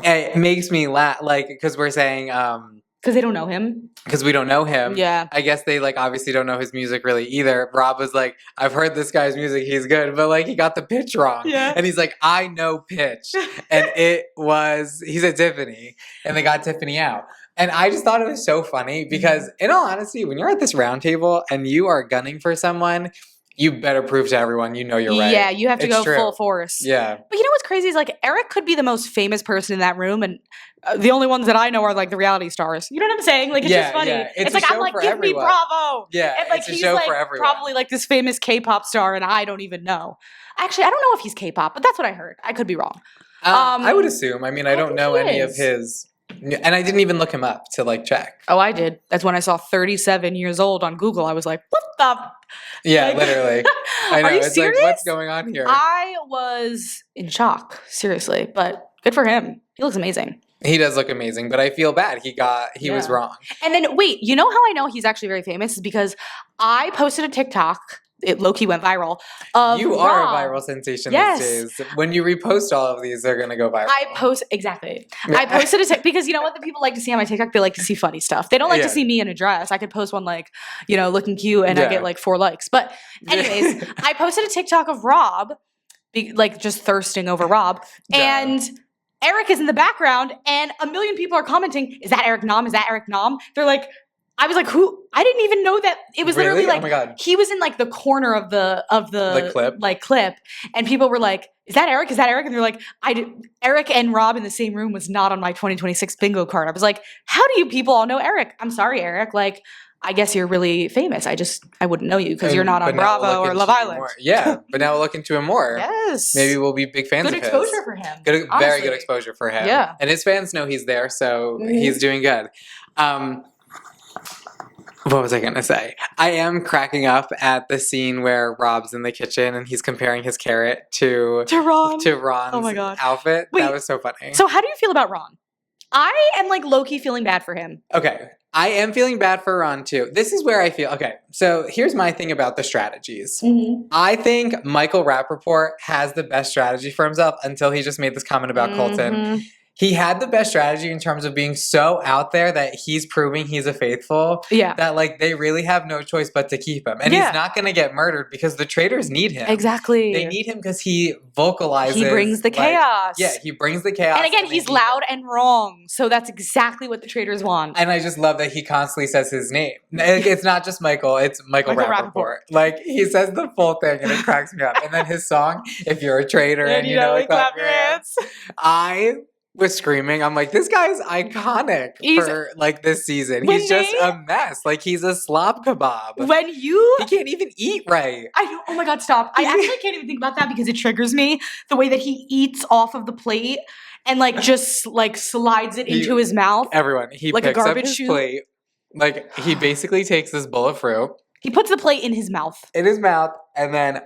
It makes me laugh, like, because we're saying, Because they don't know him. because we don't know him. Yeah. I guess they, like, obviously don't know his music really either. Rob was like, I've heard this guy's music, he's good, but, like, he got the pitch wrong. Yeah. And he's like, I know pitch. And he said Tiffany, and they got Tiffany out. And I just thought it was so funny because, in all honesty, when you're at this round table and you are gunning for someone, you better prove to everyone you know you're right. Yeah, you have to It's go true. full force. Yeah. But you know what's crazy is like Eric could be the most famous person in that room, and the only ones that I know are like the reality stars. You know what I'm saying? Like it's Yeah, just funny. yeah. It's a like I'm show like, for give me everyone. Bravo. Yeah, And like it's a he's show like for everyone. probably like this famous K-pop star, and I don't even know. Actually, I don't know if he's K-pop, but that's what I heard. I could be wrong. I would assume. I mean, I don't think know he any of is. his, and I didn't even look him up to like check. Oh, I did. That's when I saw 37 years old on Google. I was like, what the? Yeah, Like- literally. I know. Are you It's serious? like, what's going on here? I was in shock, seriously. But good for him. He looks amazing. He does look amazing, but I feel bad. He was Yeah. wrong. And then wait, you know how I know he's actually very famous is because I posted a TikTok. It low-key went viral. Of You are a Rob. viral sensation Yes. these days. When you repost all of these, they're gonna go viral. I posted a TikTok because you know what the people like to see on my TikTok? They like to see funny stuff. They don't like Yeah. to see me in a dress. I could post one like, you know, looking cute and I Yeah. get like 4 likes. But anyways, I posted a TikTok of Rob, like just thirsting over Rob, Yeah. and Eric is in the background, and a million people are commenting, "Is that Eric Nam? Is that Eric Nam?" They're like, I was like, "Who?" I didn't even know that it was literally Really? like Oh my god. he was in like the corner of the clip, and people were like, "Is that Eric? Is that Eric?" And they're like, Eric and Rob in the same room was not on my 2026 bingo card." I was like, "How do you people all know Eric?" I'm sorry, Eric. Like, I guess you're really famous. I wouldn't know you because you're not But on now we'll Bravo look or into Love you Island. more. Yeah, but now we'll look into him more. Yes, Maybe we'll be big fans good of his. exposure for him. Very good honestly. exposure for him. Yeah. And his fans know he's there, so Mhm. he's doing good. What was I going to say? I am cracking up at the scene where Rob's in the kitchen and he's comparing his carrot to Ron. Ron's Oh my God. outfit. Wait, that was so funny. So how do you feel about Ron? I am like low-key feeling bad for him. Okay. I am feeling bad for Ron too. This is where I feel, okay, so here's my thing about the strategies. I think Michael Rappaport has the best strategy for himself until he just made this comment about Colton. Mhm. He had the best strategy in terms of being so out there that he's proving he's a faithful Yeah. that like they really have no choice but to keep him. And Yeah. he's not going to get murdered because the traitors need him. Exactly. They need him because he vocalizes. He brings the like- chaos. Yeah, he brings the chaos. And again, they he's need loud and wrong. So that's exactly what the traitors want. And I just love that he constantly says his name. It's not just Michael, it's Michael Michael Rappaport. Like, he says the full thing and it cracks me up. And then his song, If You're a Traitor and you know it, clap your hands. I was screaming. I'm like, this guy's iconic He's- for like this season. When He's just they- a mess. Like, he's a slob kebab. When you... He can't even eat right. I know. Oh my God, stop. I actually can't even think about that because it triggers me. The way that he eats off of the plate and like just like slides it into his mouth. Everyone, he Like a picks up garbage his chute? plate. Like, he basically takes this bowl of fruit He puts the plate in his mouth. in his mouth and then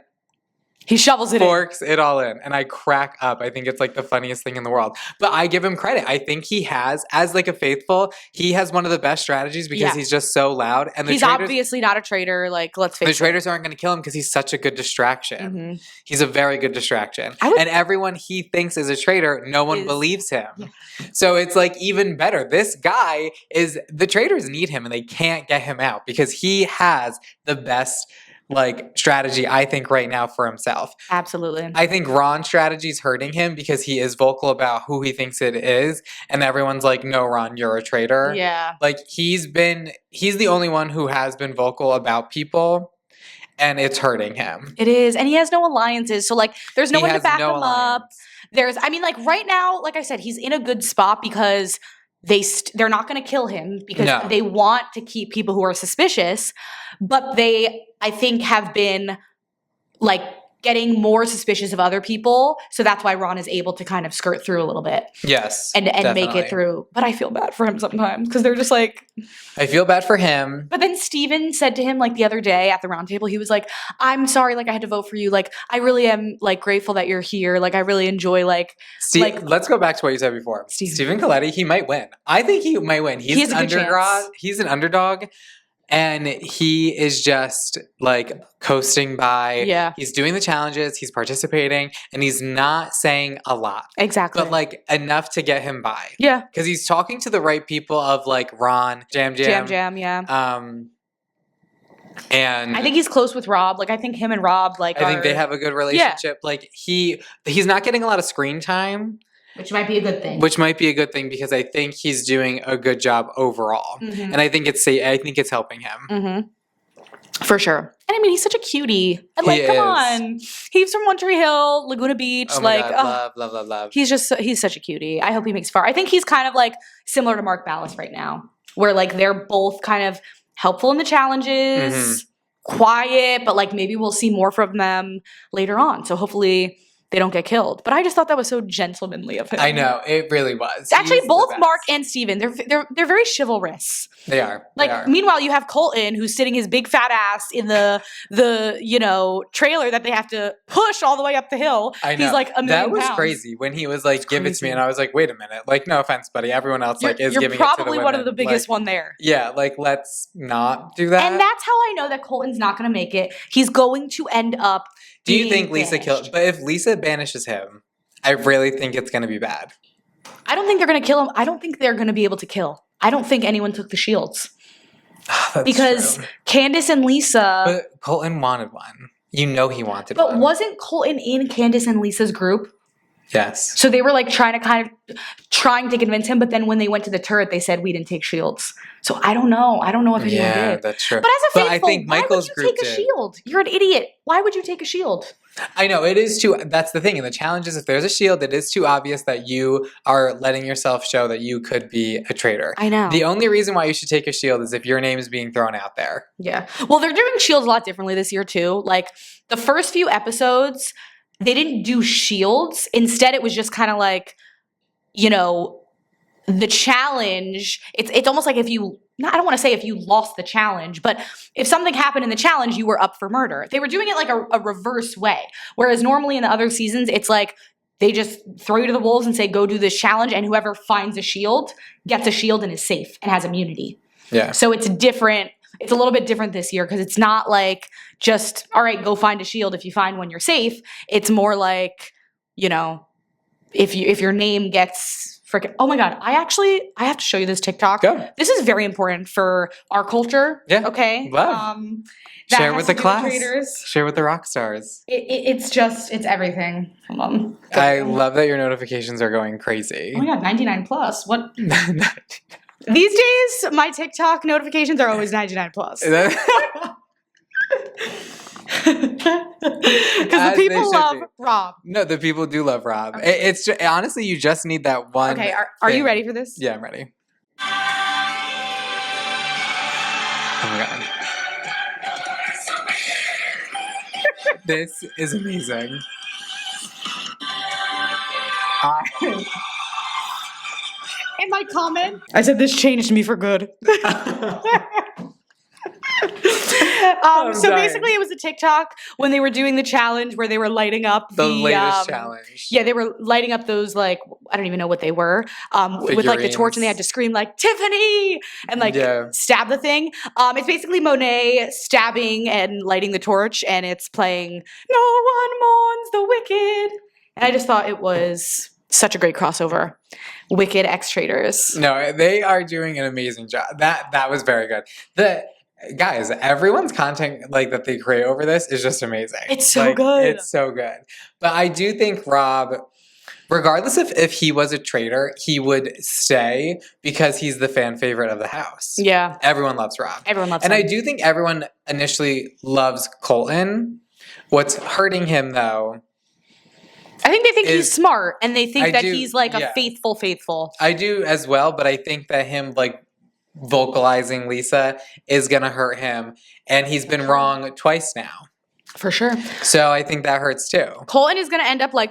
He shovels it in. forks it all in, and I crack up. I think it's like the funniest thing in the world. But I give him credit. I think he has, as like a faithful, he has one of the best strategies because Yeah. he's just so loud. And the He's traitors, obviously not a traitor. Like, let's face the it. traitors aren't going to kill him because he's such a good distraction. Mhm. He's a very good distraction. I would- And everyone he thinks is a traitor, no one Is- believes him. Yeah. So it's like even better. This guy is, the traitors need him and they can't get him out because he has the best like strategy, I think, right now for himself. Absolutely. I think Ron's strategy is hurting him because he is vocal about who he thinks it is. And everyone's like, no, Ron, you're a traitor. Yeah. Like he's the only one who has been vocal about people and it's hurting him. It is. And he has no alliances. So, like, there's no He one to has back no him up. alliance. I mean, like, right now, like I said, he's in a good spot because they're not going to kill him because No. they want to keep people who are suspicious. But they, I think, have been, like, getting more suspicious of other people. So that's why Ron is able to kind of skirt through a little bit. Yes. And definitely. make it through. But I feel bad for him sometimes because they're just like. I feel bad for him. But then Steven said to him like the other day at the round table, he was like, I'm sorry, like I had to vote for you. Like I really am like grateful that you're here. Like I really enjoy like let's go back to what you said before. Stephen Colletti, he might win. I think he might win. He's an underdog. He's an underdog. And he is just like coasting by. Yeah. He's doing the challenges, he's participating, and he's not saying a lot. Exactly. But like enough to get him by. Yeah. Because he's talking to the right people of like Ron, Jam, yeah. And I think he's close with Rob. Like I think him and Rob like I think they have a good relationship. Yeah. Like he's not getting a lot of screen time. Which might be a good thing. Which might be a good thing because I think he's doing a good job overall, and I think it's helping him. Mm-hmm. For sure. And I mean, he's such a cutie. And like, come on, he's from One Tree Hill, Laguna Beach. Oh my God, love. He's such a cutie. I hope he makes far. I think he's kind of like similar to Mark Ballas right now, where like they're both kind of helpful in the challenges, quiet, but like maybe we'll see more from them later on. So hopefully. They don't get killed. But I just thought that was so gentlemanly of him. I know. It really was. Actually, both Mark and Steven, they're very chivalrous. They are. Meanwhile, you have Colton who's sitting his big fat ass in the trailer that they have to push all the way up the hill. I know. He's like $1 million That was pounds. crazy when he was like, give it to me. And I was like, wait a minute. Like, no offense, buddy. Everyone else is giving it to the women. You're probably one of the biggest one there. Yeah, like, let's not do that. And that's how I know that Colton's not going to make it. He's going to end up Do you think Lisa killed? But if Lisa banishes him, I really think it's going to be bad. I don't think they're going to kill him. I don't think they're going to be able to kill. I don't think anyone took the shields. Because true. Candace and Lisa... But Colton wanted one. You know he wanted one. one. But wasn't Colton in Candace and Lisa's group? Yes. So they were like trying to convince him, but then when they went to the turret, they said we didn't take shields. So I don't know. I don't know if anyone did. Yeah, that's true. But as a faithful, I think Michael's why would you take a shield? You're an idiot. Why would you take a shield? I know, it is too, that's the thing. In the challenges, if there's a shield, it is too obvious that you are letting yourself show that you could be a traitor. I know. The only reason why you should take a shield is if your name is being thrown out there. Yeah. Well, they're doing shields a lot differently this year too. Like the first few episodes, they didn't do shields. Instead, it was just kind of like, the challenge. It's almost like I don't want to say if you lost the challenge, but if something happened in the challenge, you were up for murder. They were doing it like a reverse way. Whereas normally in the other seasons, it's like they just throw you to the wolves and say, go do this challenge. And whoever finds a shield gets a shield and is safe and has immunity. Yeah. So it's different. It's a little bit different this year because it's not like just, all right, go find a shield. If you find one, you're safe. It's more like, if your name gets freaking, oh my God, I have to show you this TikTok. Go. This is very important for our culture. Yeah. Okay. Love. Share with the class. Share with the rock stars. It's everything. Hold on. I love that your notifications are going crazy. Oh my God, 99 plus. What? These days, my TikTok notifications are always 99 plus. Because the people love Rob. No, the people do love Rob. Okay. It's just, honestly, you just need that one. Okay, are you ready for this? Yeah, I'm ready. Oh my God. This is amazing. In my comment, I said this changed me for good. So basically it was a TikTok when they were doing the challenge where they were lighting up the latest challenge. Yeah, they were lighting up those like, I don't even know what they were, with like the torch, and they had to scream like Tiffany and like stab the thing. It's basically Monet stabbing and lighting the torch, and it's playing No One Mourns the Wicked. And I just thought it was such a great crossover. Wicked x Traitors. No, they are doing an amazing job. That was very good. Guys, everyone's content like that they create over this is just amazing. It's so good. It's so good. But I do think Rob, regardless if he was a traitor, he would stay because he's the fan favorite of the house. Yeah. Everyone loves Rob. Everyone loves him. And I do think everyone initially loves Colton. What's hurting him though, I think they think he's smart, and they think he's like a faithful. I do as well, but I think that him like vocalizing Lisa is gonna hurt him, and he's been wrong twice now. For sure. So I think that hurts too. Colton is going to end up like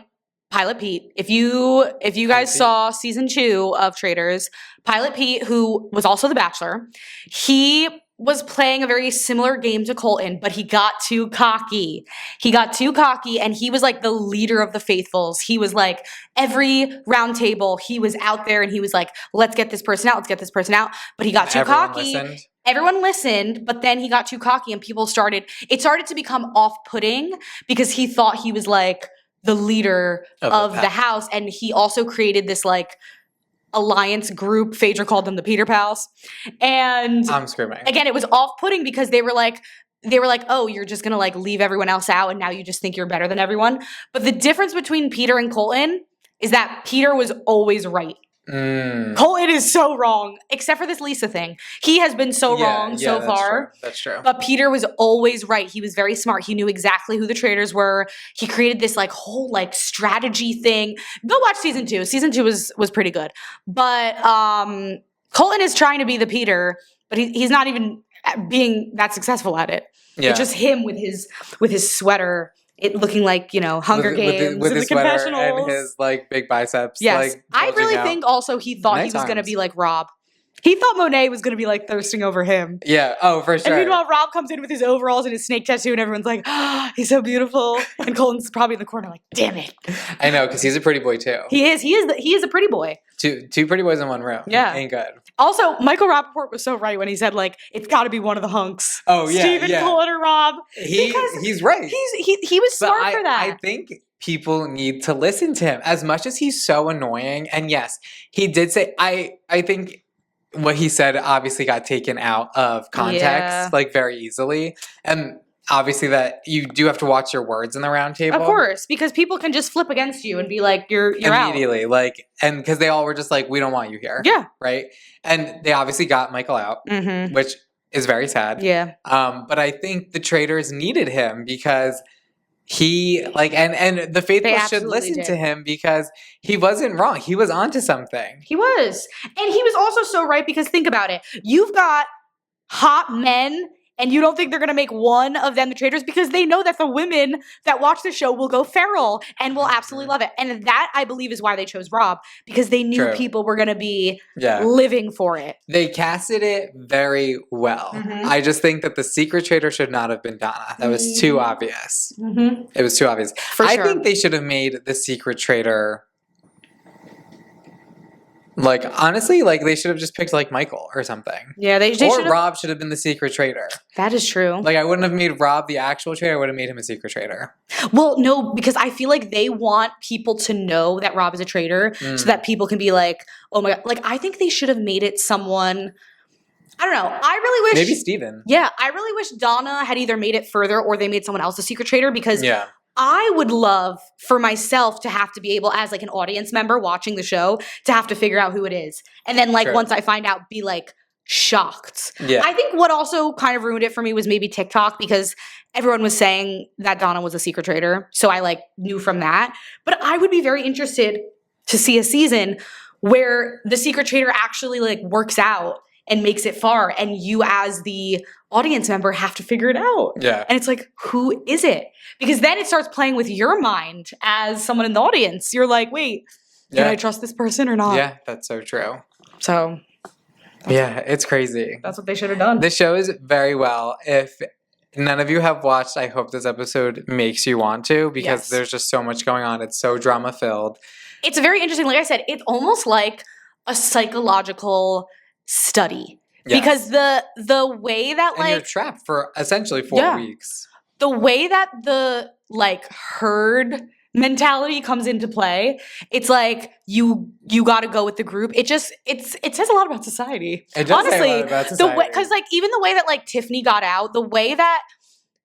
Pilot Pete. If you guys saw season 2 of Traitors, Pilot Pete, who was also the Bachelor, he was playing a very similar game to Colton, but he got too cocky. And he was like the leader of the faithfuls. He was like every round table, he was out there and he was like, let's get this person out. But he got too cocky. Everyone listened, but then he got too cocky and it started to become off-putting because he thought he was like the leader of the house. And he also created this like alliance group. Phaedra called them the Peter Pals. And I'm screaming. Again, it was off-putting because they were like, oh, you're just gonna like leave everyone else out and now you just think you're better than everyone. But the difference between Peter and Colton is that Peter was always right. Colton is so wrong, except for this Lisa thing. He has been so wrong so far. That's true. But Peter was always right. He was very smart. He knew exactly who the traitors were. He created this like whole like strategy thing. Go watch season 2. Season 2 was pretty good. But Colton is trying to be the Peter, but he's not even being that successful at it. Yeah. It's just him with his sweater. It looking like, Hunger Games with in the his sweater confessionals. And his like big biceps. Yes. Like, I really think also he thought he was going to be like Rob. He thought Monet was going to be like thirsting over him. Yeah. Oh, for sure. And meanwhile, Rob comes in with his overalls and his snake tattoo and everyone's like, oh, he's so beautiful. And Colton's probably in the corner like, damn it. I know, because he's a pretty boy too. He is a pretty boy. Two pretty boys in one room. Yeah. Ain't good. Also, Michael Rappaport was so right when he said like, it's got to be one of the hunks. Oh, yeah. Steven, Colton, or Rob. He's right. He was smart for that. I think people need to listen to him as much as he's so annoying. And yes, he did say, I think what he said obviously got taken out of context, like very easily. And obviously that you do have to watch your words in the round table. Of course, because people can just flip against you and be like, you're immediately, out. Like, and because they all were just like, we don't want you here. Yeah. Right. And they obviously got Michael out, which is very sad. Yeah. But I think the Traitors needed him because he like and the faithful should listen to him because he wasn't wrong. He was onto something. He was. And he was also so right because think about it. You've got hot men and you don't think they're going to make one of them the traitors because they know that the women that watch the show will go feral and will absolutely love it. And that, I believe, is why they chose Rob, because they knew people were going to be living for it. They casted it very well. I just think that the secret traitor should not have been Donna. That was too obvious. It was too obvious. I think they should have made the secret traitor... Like, honestly, like, they should have just picked, like, Michael or something. Yeah, they Or Rob should have been the secret traitor. That is true. Like, I wouldn't have made Rob the actual traitor. I would have made him a secret traitor. Well, no, because I feel like they want people to know that Rob is a traitor so that people can be like, oh my God. Like, I think they should have made it someone... I don't know. I really wish... Maybe Steven. Yeah, I really wish Donna had either made it further or they made someone else a secret traitor because... I would love for myself to have to be able, as like an audience member watching the show, to have to figure out who it is. And then like once I find out, be like shocked. Yeah. I think what also kind of ruined it for me was maybe TikTok because everyone was saying that Donna was a secret traitor. So I like knew from that. But I would be very interested to see a season where the secret traitor actually like works out and makes it far, and you as the audience member have to figure it out. Yeah. And it's like, who is it? Because then it starts playing with your mind as someone in the audience. You're like, wait, can I trust this person or not? Yeah, that's so true. So. Yeah, it's crazy. That's what they should have done. The show is very well. If none of you have watched, I hope this episode makes you want to because there's just so much going on. It's so drama-filled. It's very interesting. Like I said, it's almost like a psychological study because the way that like you're trapped for essentially 4 weeks. The way that the like herd mentality comes into play, it's like you got to go with the group. It says a lot about society. It does say a lot about society. Because like even the way that like Tiffany got out, the way that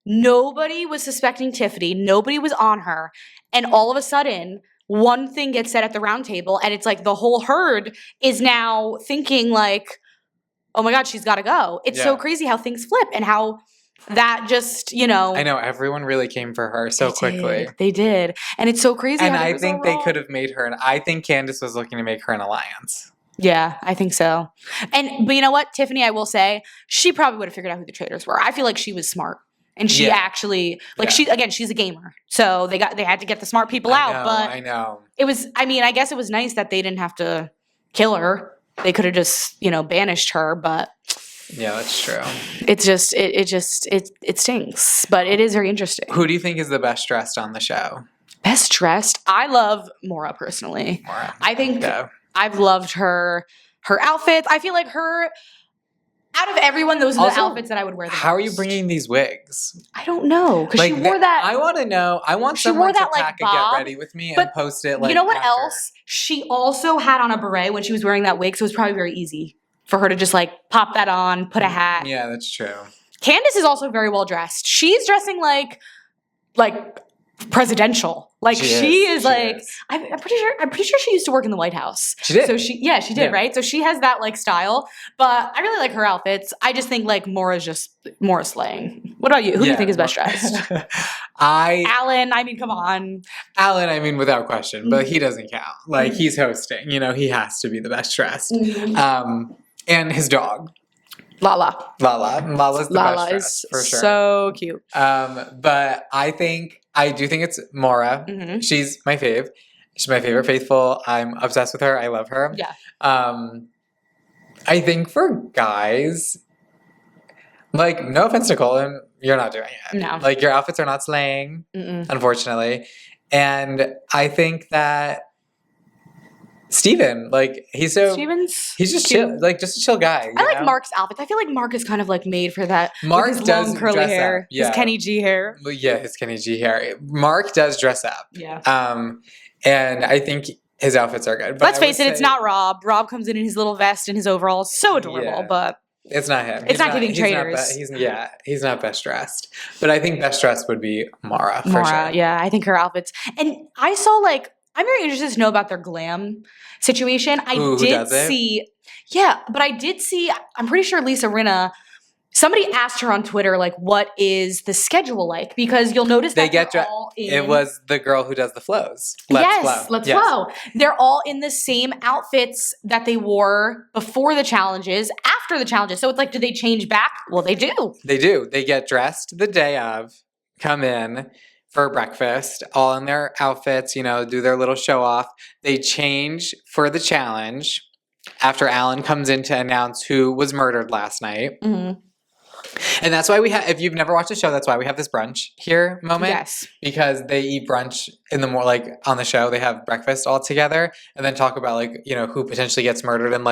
nobody was suspecting Tiffany, nobody was on her, and all of a sudden one thing gets said at the round table and it's like the whole herd is now thinking like, oh my God, she's got to go. It's so crazy how things flip and how that just, I know, everyone really came for her so quickly. They did. And it's so crazy. And I think they could have made her, and I think Candace was looking to make her an alliance. Yeah, I think so. But you know what? Tiffany, I will say, she probably would have figured out who the traitors were. I feel like she was smart. And she Yeah. actually like Yeah. she's a gamer. So they had to get the smart people out. But I know. it was, I mean, I guess it was nice that they didn't have to kill her. They could have just, banished her, but Yeah, that's true. it's just it stings. But it is very interesting. Who do you think is the best dressed on the show? Best dressed? I love Mora personally. Mora. I think Yeah. I've loved her outfits. I feel like her, out of everyone, those are the outfits that I would wear the most. How are you bringing these wigs? I don't know. Because she wore that. I want to know. I want someone to pack a get ready with me and post it. Like, you know what else? She also had on a beret when she was wearing that wig, so it was probably very easy for her to just like pop that on, put a hat. Yeah, that's true. Candace is also very well dressed. She's dressing like presidential. Like she is. I'm pretty sure she used to work in the White House. She did. So she did, right? So she has that like style. But I really like her outfits. I just think like Mora's slaying. What about you? Who do you think is best dressed? Alan, I mean, come on. Alan, I mean, without question, but he doesn't count. Like he's hosting, he has to be the best dressed. And his dog. Lala's the best dressed, for sure. So cute. But I do think it's Mora. Mm-hmm. She's my fave. She's my favorite faithful. I'm obsessed with her. I love her. Yeah. I think for guys, like, no offense to Colin, you're not doing it. No. Like, your outfits are not slaying, unfortunately. And I think that Steven, like, he's just chill, like, just a chill guy. I like Mark's outfits. I feel like Mark is kind of like made for that. Mark with his does long curly dress hair, up. Yeah. his Kenny G hair. Yeah, his Kenny G hair. Mark does dress up. Yeah. And I think his outfits are good. But let's face it, it's not Rob. Rob comes in his little vest and his overalls, so adorable. But it's not him. It's not giving Traitors. He's not best dressed. But I think best dressed would be Mara, for sure. Yeah, I think her outfits. And I saw I'm very interested to know about their glam situation. Who does it? I'm pretty sure Lisa Rinna, somebody asked her on Twitter, what is the schedule like? Because you'll notice that they're all in... It was the girl who does the flows. Let's Flow. They're all in the same outfits that they wore before the challenges, after the challenges. So it's do they change back? Well, they do. They do. They get dressed the day of, come in for breakfast, all in their outfits, do their little show off. They change for the challenge after Alan comes in to announce who was murdered last night. Mm-hmm. And that's why if you've never watched the show, that's why we have this brunch here moment. Yes. Because they eat brunch in the on the show, they have breakfast all together and then talk about who potentially gets murdered, and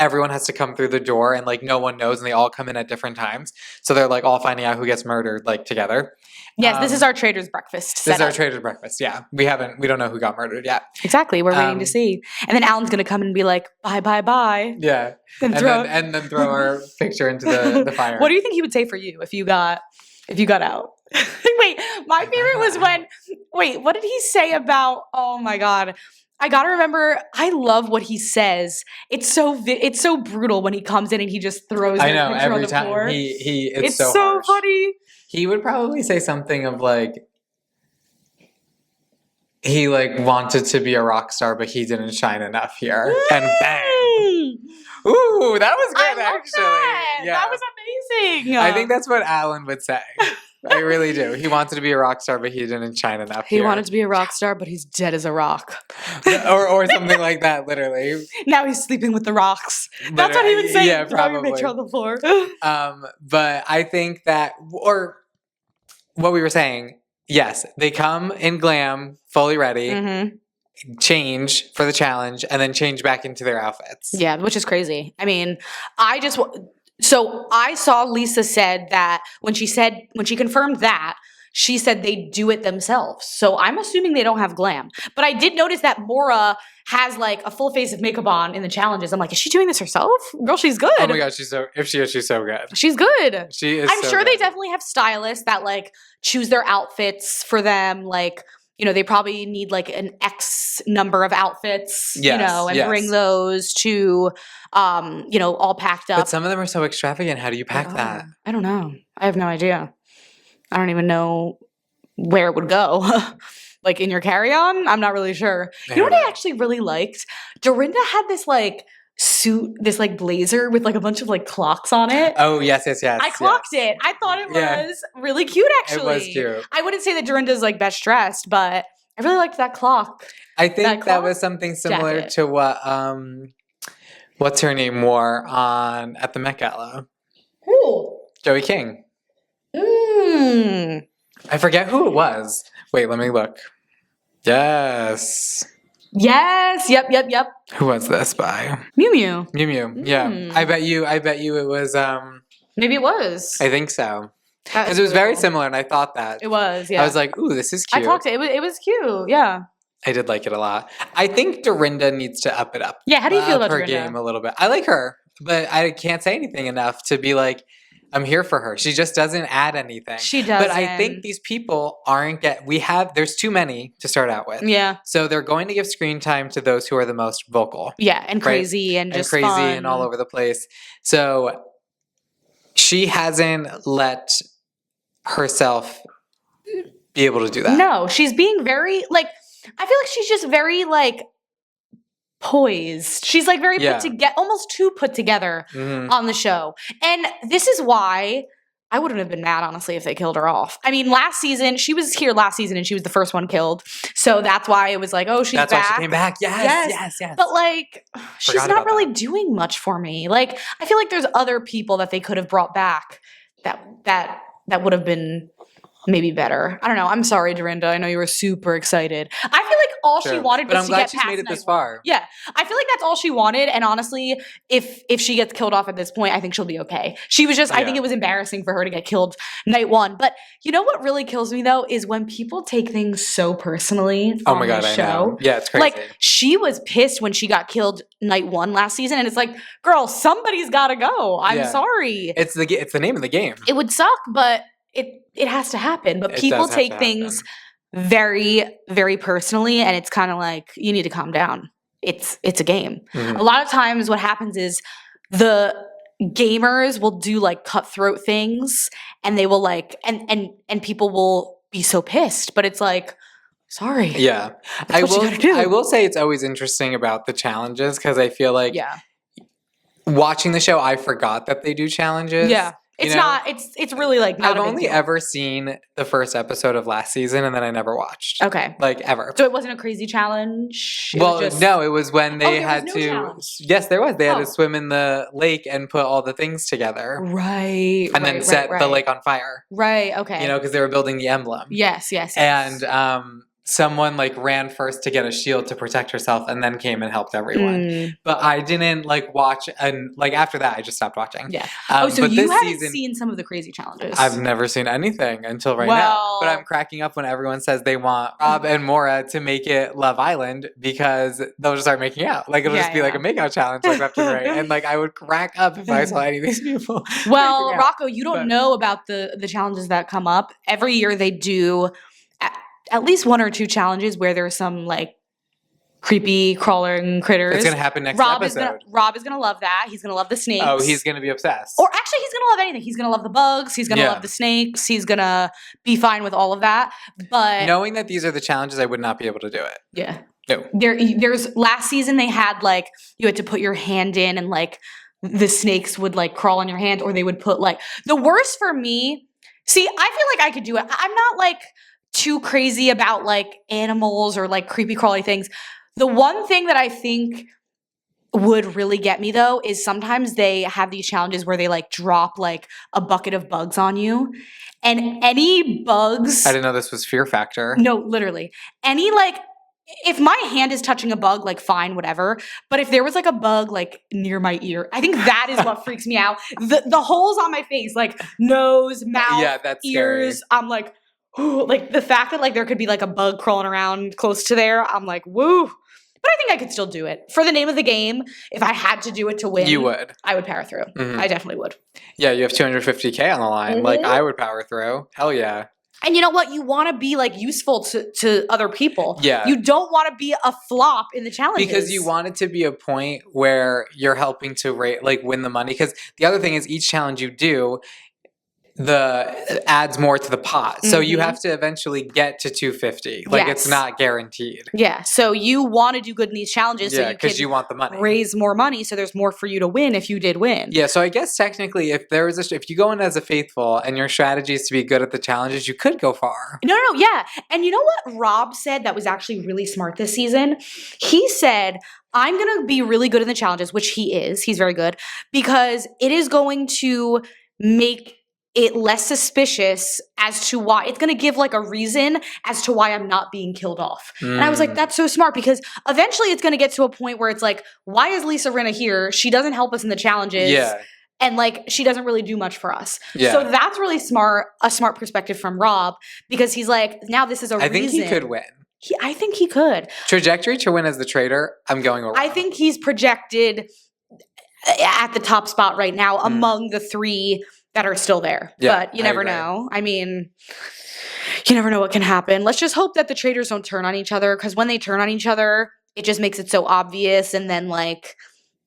everyone has to come through the door and no one knows, and they all come in at different times. So they're all finding out who gets murdered together. Yes, this is our Traitors breakfast. This is our Traitors breakfast. Yeah. We don't know who got murdered yet. Exactly. We're waiting to see. And then Alan's going to come and be like, bye, bye, bye. Yeah. And then throw our picture into the fire. What do you think he would say for you if you got out? Wait, my favorite was what did he say about, oh my God. I gotta remember, I love what he says. It's so brutal when he comes in and he just throws I know, every on the time floor. It's so harsh. funny. He would probably say something of he wanted to be a rock star, but he didn't shine enough here. And bang. Ooh, that was good, actually. That. Yeah. That was amazing. I think that's what Alan would say. I really do. He wanted to be a rock star, but he didn't shine enough He wanted to be a rock star, but he's dead as a rock. or something like that, literally. Now he's sleeping with the rocks. That's what he would say. Yeah, probably. Picture on the floor. But I think that, or what we were saying, yes, they come in glam, fully ready, change for the challenge, and then change back into their outfits. Yeah, which is crazy. I mean, so I saw Lisa said that when she confirmed that, she said they do it themselves. So I'm assuming they don't have glam. But I did notice that Mora has a full face of makeup on in the challenges. I'm like, is she doing this herself? Girl, she's good. Oh my God, she's so good. She's good. She is I'm so sure good. They definitely have stylists that choose their outfits for them. They probably need an X number of outfits, and bring those to, all packed up. But some of them are so extravagant. How do you pack that? I don't know. I have no idea. I don't even know where it would go. In your carry-on? I'm not really sure. You know what I actually really liked? Dorinda had this suit, this like blazer with like a bunch of like clocks on it. Oh, yes. I clocked it. I thought it was really cute, actually. It was cute. I wouldn't say that Dorinda's like best dressed, but I really liked that clock. I think that was something similar jacket. to what what's her name wore at the Met Gala. Who? Joey King. Mm. I forget who it was. Wait, let me look. Yes. Yes. Yep. Who was this by? Miu Miu. Miu Miu. Yeah. I bet you it was Maybe it was. I think so. Because it was very similar, and I thought that. It was, yeah. I was like, ooh, this is cute. I clocked it. It was cute, yeah. I did like it a lot. I think Dorinda needs to up it up. Yeah, how do you feel about her Dorinda? game a little bit? I like her, but I can't say anything enough to be like, I'm here for her. She just doesn't add anything. She doesn't. But I think these people there's too many to start out with. Yeah. So they're going to give screen time to those who are the most vocal. Yeah, and crazy right? and just crazy fun. and all over the place. So she hasn't let herself be able to do that. No, she's being very like, I feel like she's just very like poised. She's like very put together, almost too put together on the show. And this is why I wouldn't have been mad, honestly, if they killed her off. I mean, last season, she was here last season and she was the first one killed. So that's why it was like, oh, she's back. That's why she came back. Yes. But like, she's not really doing much for me. Like, I feel like there's other people that they could have brought back that would have been maybe better. I don't know. I'm sorry, Dorinda. I know you were super excited. I feel like all she wanted was to get past she's made it this night one. far. Yeah. I feel like that's all she wanted. And honestly, if she gets killed off at this point, I think she'll be okay. She was just, I think it was embarrassing for her to get killed night one. But you know what really kills me though is when people take things so personally on the show. I know. Yeah, it's crazy. Like she was pissed when she got killed night one last season. And it's like, girl, somebody's got to go. I'm sorry. It's the name of the game. It would suck, but it has to happen. But people take things very, very personally, and it's kind of like, you need to calm down. It's a game. A lot of times what happens is the gamers will do like cutthroat things, and they will like and people will be so pissed, but it's like, sorry. Yeah. I will say it's always interesting about the challenges, because I feel like watching the show, I forgot that they do challenges. Yeah. It's really like not I've only ever seen the first episode of last season, and then I never watched. Okay. Like ever. So it wasn't a crazy challenge? No, it was when they had to. Challenge. Yes, there was. They had to swim in the lake and put all the things together. Right. And then set the lake on fire. Right. Okay. You know, because they were building the emblem. Yes. And someone like ran first to get a shield to protect herself, and then came and helped everyone. But I didn't like watch, and like after that I just stopped watching. Yeah. So you haven't seen some of the crazy challenges? I've never seen anything until now. But I'm cracking up when everyone says they want Rob and Maura to make it Love Island, because they'll just start making out. Like it'll just be like a makeout challenge, like left and right. And like I would crack up if I saw any of these people. Well, Rocco, you don't know about the challenges that come up. Every year they do at least one or two challenges where there's some like creepy crawling critters. It's gonna happen next episode. Rob is gonna love that. He's gonna love the snakes. Oh, he's gonna be obsessed. Or actually, he's gonna love anything. He's gonna love the bugs. He's gonna love the snakes. He's gonna be fine with all of that. But knowing that these are the challenges, I would not be able to do it. Yeah. No. There's last season they had like you had to put your hand in and like the snakes would like crawl on your hand, or they would put like the worst for me. See, I feel like I could do it. I'm not like too crazy about like animals or like creepy crawly things. The one thing that I think would really get me though is sometimes they have these challenges where they like drop like a bucket of bugs on you, and any bugs. I didn't know this was Fear Factor. No, literally. Any like, if my hand is touching a bug, like fine, whatever. But if there was like a bug like near my ear, I think that is what freaks me out. The holes on my face, like nose, mouth, that's ears. scary. I'm like, ooh, like the fact that like there could be like a bug crawling around close to there, I'm like, woo. But I think I could still do it. For the name of the game, if I had to do it to win, you would. I would power through. I definitely would. Yeah, you have $250K on the line. Like I would power through. Hell yeah. And you know what? You want to be like useful to other people. Yeah. You don't want to be a flop in the challenges. Because you want it to be a point where you're helping to win the money. Because the other thing is each challenge you do, adds more to the pot. So you have to eventually get to 250. Like it's not guaranteed. Yeah. So you want to do good in these challenges so you because you want the money. Raise more money so there's more for you to win if you did win. Yeah, so I guess technically if you go in as a faithful and your strategy is to be good at the challenges, you could go far. No, yeah. And you know what Rob said that was actually really smart this season? He said, I'm going to be really good in the challenges, which he is. He's very good because it is going to make it less suspicious as to why it's going to give like a reason as to why I'm not being killed off. And I was like, that's so smart because eventually it's going to get to a point where it's like, why is Lisa Rinna here? She doesn't help us in the challenges. Yeah. And like, she doesn't really do much for us. Yeah. So that's really smart, a smart perspective from Rob because he's like, now this is a reason. I think he could win. I think he could. Trajectory to win as the traitor, I'm going around. I think he's projected at the top spot right now among the three that are still there. Yeah, but you never know. I mean, you never know what can happen. Let's just hope that the traitors don't turn on each other because when they turn on each other, it just makes it so obvious. And then like,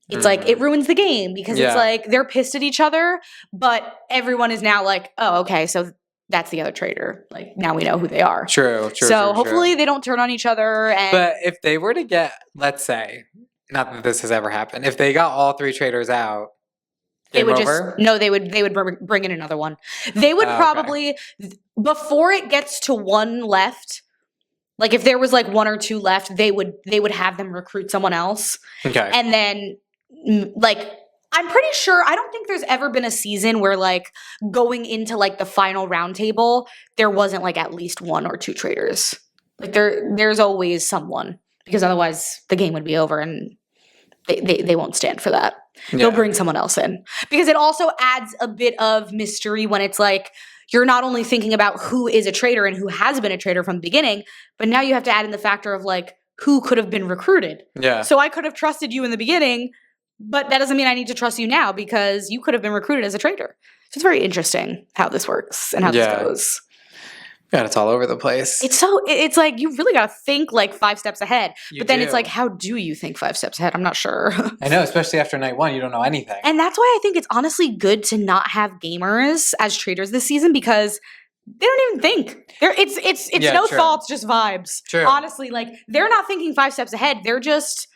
it's like, it ruins the game because it's like they're pissed at each other, but everyone is now like, oh, okay, so that's the other traitor. Like now we know who they are. True. So hopefully they don't turn on each other. But if they were to get, let's say, not that this has ever happened, if they got all three traitors out, they would over? they would bring in another one. They would probably before it gets to one left, like if there was like one or two left, they would have them recruit someone else. Okay. And then like I'm pretty sure I don't think there's ever been a season where like going into like the final round table, there wasn't like at least one or two traitors. Like there's always someone because otherwise the game would be over and they won't stand for that. They'll bring someone else in because it also adds a bit of mystery when it's like you're not only thinking about who is a traitor and who has been a traitor from the beginning, but now you have to add in the factor of like who could have been recruited. Yeah. So I could have trusted you in the beginning, but that doesn't mean I need to trust you now because you could have been recruited as a traitor. So it's very interesting how this works and how this goes. God, it's all over the place. It's like you really got to think like 5 steps ahead. You but then do. It's like, how do you think 5 steps ahead? I'm not sure. I know, especially after night 1, you don't know anything. And that's why I think it's honestly good to not have gamers as traitors this season because they don't even think. It's no thoughts, just vibes. True. Honestly, like they're not thinking 5 steps ahead. They're just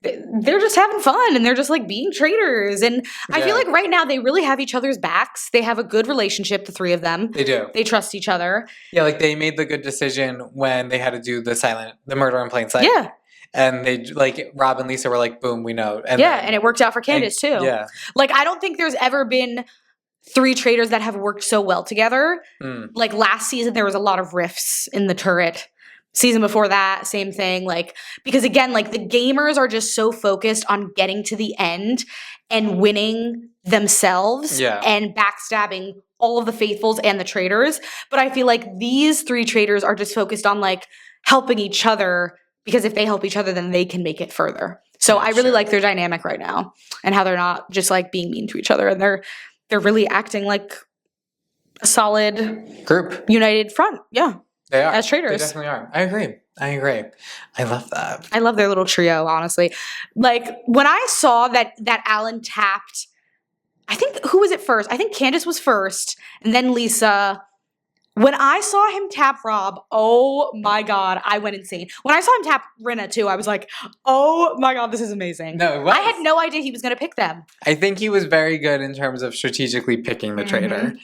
having fun and they're just like being traitors. And I feel like right now they really have each other's backs. They have a good relationship, the three of them. They do. They trust each other. Yeah, like they made the good decision when they had to do the murder in plain sight. Yeah. And they like Rob and Lisa were like, boom, we know. And and it worked out for Candace too. Yeah. Like I don't think there's ever been 3 traitors that have worked so well together. Like last season there was a lot of rifts in the turret. Season before that, same thing. Like, because again, like the gamers are just so focused on getting to the end and winning themselves and backstabbing all of the faithfuls and the traitors. But I feel like these 3 traitors are just focused on like helping each other because if they help each other, then they can make it further. So I really like their dynamic right now and how they're not just like being mean to each other and they're really acting like a solid group, united front. Yeah. They are. As traitors. They definitely are. I agree. I love that. I love their little trio, honestly. Like, when I saw that Alan tapped, I think, who was it first? I think Candace was first, and then Lisa. When I saw him tap Rob, oh my God, I went insane. When I saw him tap Rinna, too, I was like, oh my God, this is amazing. No, it was. I had no idea he was going to pick them. I think he was very good in terms of strategically picking the traitor.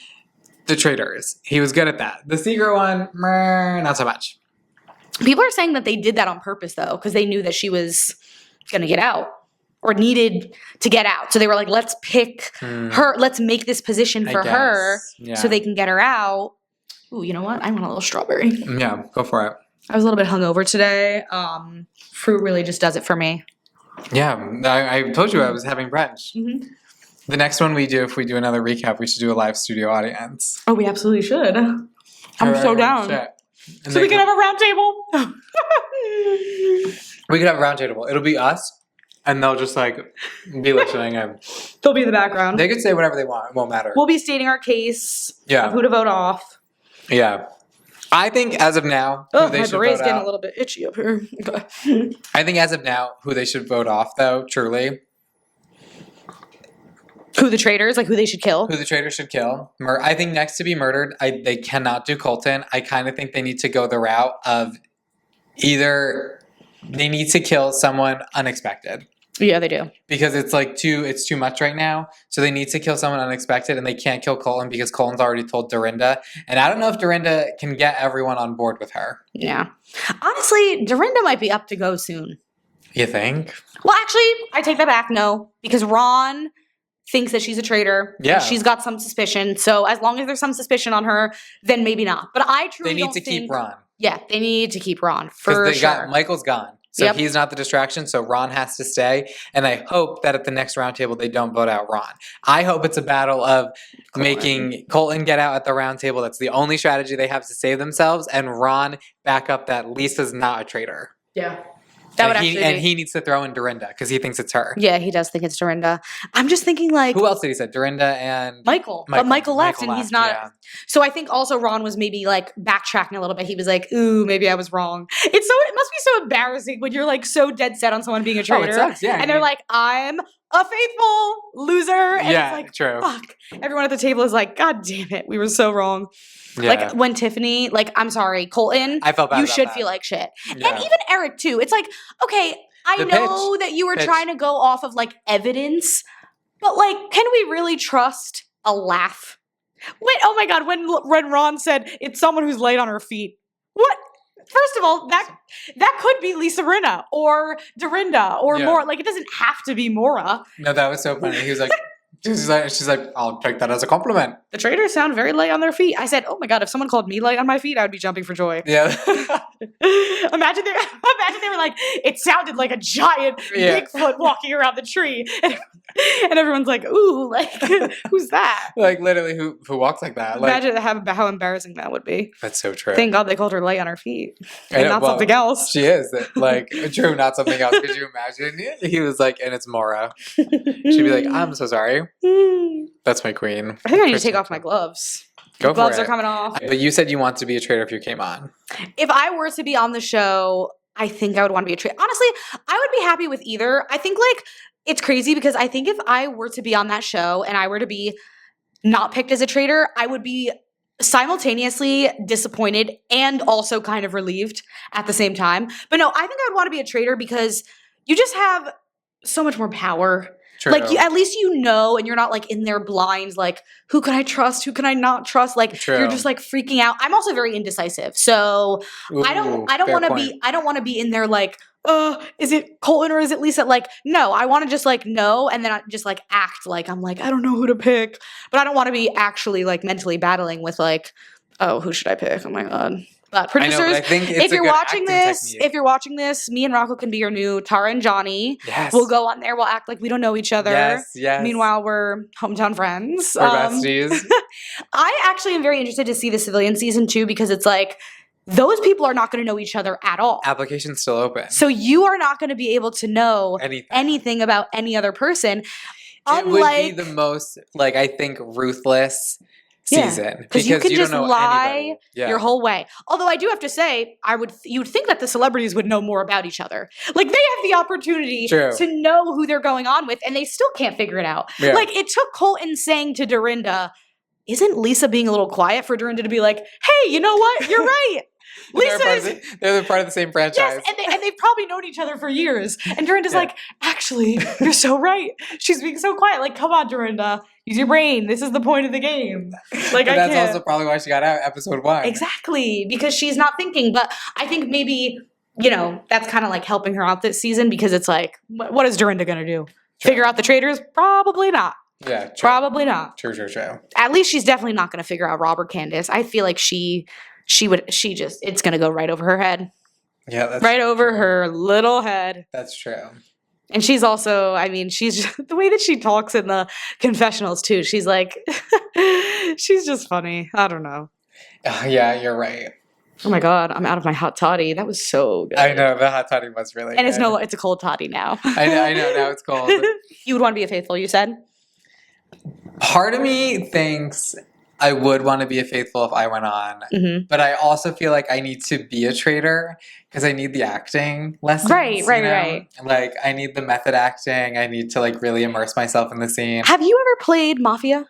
The traitors. He was good at that. The secret one, not so much. People are saying that they did that on purpose, though, because they knew that she was going to get out or needed to get out. So they were like, let's pick her. Let's make this position for her so they can get her out. Ooh, you know what? I want a little strawberry. Yeah, go for it. I was a little bit hungover today. Fruit really just does it for me. Yeah, I told you I was having brunch. The next one we do, if we do another recap, we should do a live studio audience. Oh, we absolutely should. I'm so down. So we can have a round table? We could have a round table. It'll be us, and they'll just like be listening in. They'll be in the background. They could say whatever they want. It won't matter. We'll be stating our case of who to vote off. Yeah. I think as of now, who they should vote out. My beret's getting a little bit itchy up here. I think as of now, who they should vote off, though, truly. Who Who the traitors, like who they should kill. Who the traitor should kill. I think next to be murdered, they cannot do Colton. I kind of think they need to go the route of either they need to kill someone unexpected. Yeah, they do. Because it's like it's too much right now. So they need to kill someone unexpected, and they can't kill Colton because Colton's already told Dorinda. And I don't know if Dorinda can get everyone on board with her. Yeah. Honestly, Dorinda might be up to go soon. You think? Well, actually, I take that back. No, because Ron thinks that she's a traitor. Yeah. She's got some suspicion. So as long as there's some suspicion on her, then maybe not. But I truly They need to keep Ron. Yeah, they need to keep Ron for sure. Michael's gone. So he's not the distraction, so Ron has to stay. And I hope that at the next roundtable they don't vote out Ron. I hope it's a battle of making Colton get out at the roundtable. That's the only strategy they have to save themselves. And Ron back up that Lisa's not a traitor. Yeah. That would actually and he needs to throw in Dorinda because he thinks it's her. Yeah, he does think it's Dorinda. I'm just thinking like... Who else did he say? Dorinda and... Michael. But Michael left and he's not... Yeah. So I think also Ron was maybe like backtracking a little bit. He was like, ooh, maybe I was wrong. It must be so embarrassing when you're like so dead set on someone being a traitor. Oh, it sucks, yeah. And they're like, I'm a faithful loser. And yeah, it's like, true. Fuck. Everyone at the table is like, God damn it. We were so wrong. Yeah. Like when Tiffany, like, I'm sorry, Colton, I felt bad you should that. feel like shit. Yeah. And even Eric too. It's like, okay, I know that you were trying to go off of like evidence, but like, can we really trust a laugh? Wait, oh my God, when Ron said it's someone who's laid on her feet. What? First of all, that could be Lisa Rinna or Dorinda or Maura. Like, it doesn't have to be Maura. No, that was so funny. He was like, she's like, I'll take that as a compliment. The traitors sound very light on their feet. I said, oh my God, if someone called me light on my feet, I would be jumping for joy. Yeah. Imagine they were like, it sounded like a giant Bigfoot walking around the tree. And everyone's like, ooh, like, who's that? Like, literally, who walks like that? Imagine how embarrassing that would be. That's so true. Thank God they called her light on her feet. And not something else. She is. Like, true, not something else. Could you imagine? He was like, and it's Maura. She'd be like, I'm so sorry. That's my queen. I think I need to take off my gloves. Go for it. Gloves are coming off. But you said you want to be a traitor if you came on. If I were to be on the show, I think I would want to be a traitor. Honestly, I would be happy with either. I think like it's crazy because I think if I were to be on that show and I were to be not picked as a traitor, I would be simultaneously disappointed and also kind of relieved at the same time. But no, I think I would want to be a traitor because you just have so much more power. True. Like, at least you know, and you're not like in their blinds, like, who can I trust? Who can I not trust? Like, you're just like freaking out. I'm also very indecisive. So I don't want to be in there like, is it Colton or is it Lisa? Like, no, I want to just like know and then I just like act like I'm like, I don't know who to pick. But I don't want to be actually like mentally battling with like, oh, who should I pick? Oh my God. But producers, I know, but I think it's if you're watching this, me and Rocco can be your new Tara and Johnny. Yes. We'll go on there. We'll act like we don't know each other. Yes. Meanwhile, we're hometown friends. We're besties. I actually am very interested to see the civilian season too because it's like those people are not going to know each other at all. Application's still open. So you are not going to be able to know anything about any other person. It would be the most, like, I think, ruthless season because you can just don't know lie your whole way. Although I do have to say, you'd think that the celebrities would know more about each other. Like they have the opportunity to know who they're going on with, and they still can't figure it out. Yeah. Like it took Colton saying to Dorinda, "Isn't Lisa being a little quiet?" for Dorinda to be like, "Hey, you know what? You're right." They're part of the same franchise. Yes, and they've probably known each other for years. And Dorinda's like, actually, you're so right. She's being so quiet. Like, come on, Dorinda. Use your brain. This is the point of the game. Like, that's also probably why she got out episode 1. Exactly. Because she's not thinking. But I think maybe, that's kind of like helping her out this season because it's like, what is Dorinda going to do? Figure out the traitors? Probably not. Yeah, true. Probably not. True. At least she's definitely not going to figure out Rob or Candace. I feel like it's going to go right over her head. Yeah, that's right over her little head. That's true. And she's also, she's just, the way that she talks in the confessionals too. She's like, she's just funny. I don't know. Yeah, you're right. Oh my God, I'm out of my hot toddy. That was so good. I know, the hot toddy was really good. And it's a cold toddy now. I know, now it's cold. You would want to be a faithful, you said? Part of me thinks I would want to be a faithful if I went on. Mhm. But I also feel like I need to be a traitor because I need the acting lessons. Right. Like, I need the method acting. I need to, like, really immerse myself in the scene. Have you ever played Mafia?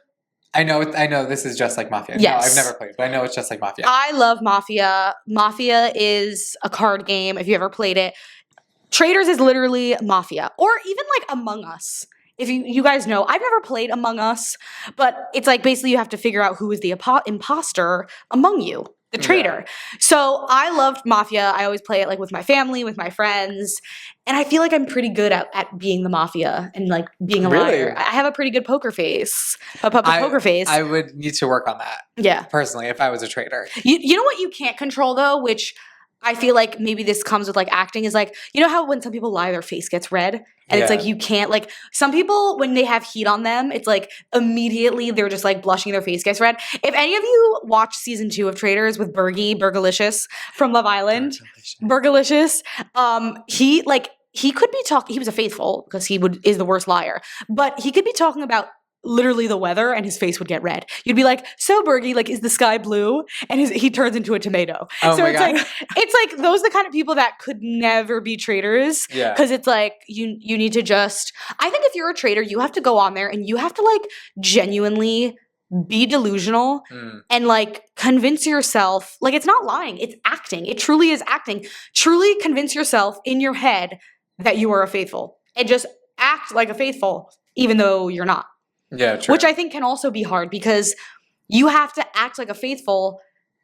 I know this is just like Mafia. Yes. No, I've never played, but I know it's just like Mafia. I love Mafia. Mafia is a card game, if you ever played it. Traitors is literally Mafia. Or even like Among Us. If you guys know, I've never played Among Us, but it's like basically you have to figure out who is the imposter among you, the traitor. Yeah. So I loved Mafia. I always play it like with my family, with my friends, and I feel like I'm pretty good at being the Mafia and like being a liar. I have a pretty good poker face. Poker face. I would need to work on that. Yeah. Personally, if I was a traitor. You know what you can't control though, which I feel like maybe this comes with like acting is like, you know how when some people lie, their face gets red? And it's like, you can't like, some people, when they have heat on them, it's like immediately they're just like blushing, their face gets red. If any of you watch season 2 of Traitors with Burgalicious from Love Island, Burgalicious, he could be talking, he was a faithful because is the worst liar, but he could be talking about literally the weather and his face would get red. You'd be like, so Bergie, like, is the sky blue? And he turns into a tomato. Oh so my it's God. like, it's like those are the kind of people that could never be traitors. Yeah. Because it's like, you need to just, I think if you're a traitor, you have to go on there and you have to like genuinely be delusional and like convince yourself, like it's not lying, it's acting. It truly is acting. Truly convince yourself in your head that you are a faithful and just act like a faithful, even though you're not. Yeah, true. Which I think can also be hard because you have to act like a faithful,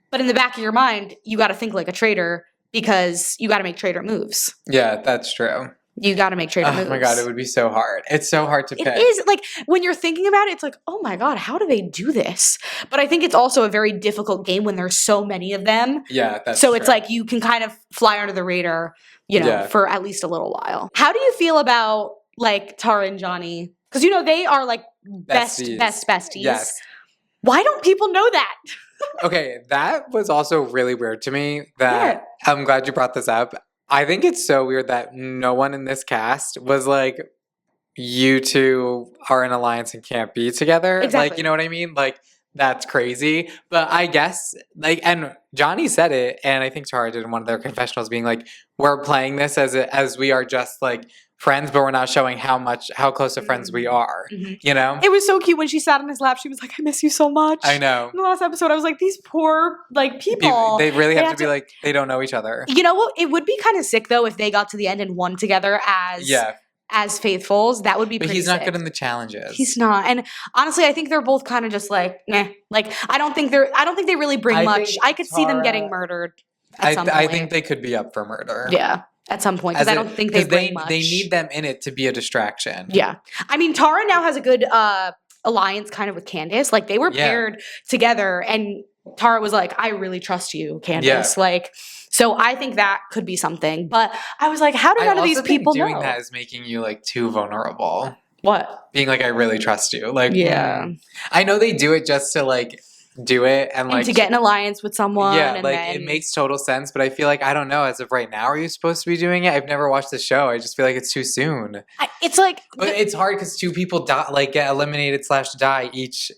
but in the back of your mind, you got to think like a traitor because you got to make traitor moves. Yeah, that's true. You got to make traitor moves. Oh my God, it would be so hard. It's so hard to pick. It is. Like, when you're thinking about it, it's like, oh my God, how do they do this? But I think it's also a very difficult game when there's so many of them. Yeah, that's so true. It's like you can kind of fly under the radar, for at least a little while. How do you feel about, like, Tara and Johnny? Because, they are, like, best besties. Yes. Why don't people know that? Okay, that was also really weird to me that I'm glad you brought this up. I think it's so weird that no one in this cast was like, you two are in alliance and can't be together. Exactly. Like, you know what I mean? Like, that's crazy. But I guess, like, and Johnny said it, and I think Tara did in one of their confessionals being like, we're playing this as we are just like friends, but we're not showing how close of friends we are, you know? It was so cute when she sat on his lap. She was like, I miss you so much. I know. In the last episode, I was like, these poor, like, people. They really have to be like, they don't know each other. You know what? It would be kind of sick, though, if they got to the end and won together as faithfuls. That would be pretty sick. But he's not good in the challenges. He's not. And honestly, I think they're both kind of just like, meh. Like, I don't think they really bring much. I could see them getting murdered at some point. I think they could be up for murder. Yeah. At some point, because I don't think they bring much. They need them in it to be a distraction. Yeah. I mean, Tara now has a good alliance kind of with Candace. Like, they were paired together, and Tara was like, I really trust you, Candace. Yeah. Like, so I think that could be something. But I was like, how do none of these people know? Doing that is making you, like, too vulnerable. What? Being like, I really trust you. Like, yeah. I know they do it just to, like, do it and like to get an alliance with someone. Yeah, and like then... it makes total sense, but I feel like, I don't know, as of right now, are you supposed to be doing it? I've never watched the show. I just feel like it's too soon. It's like, but it's hard because 2 people get eliminated / die each.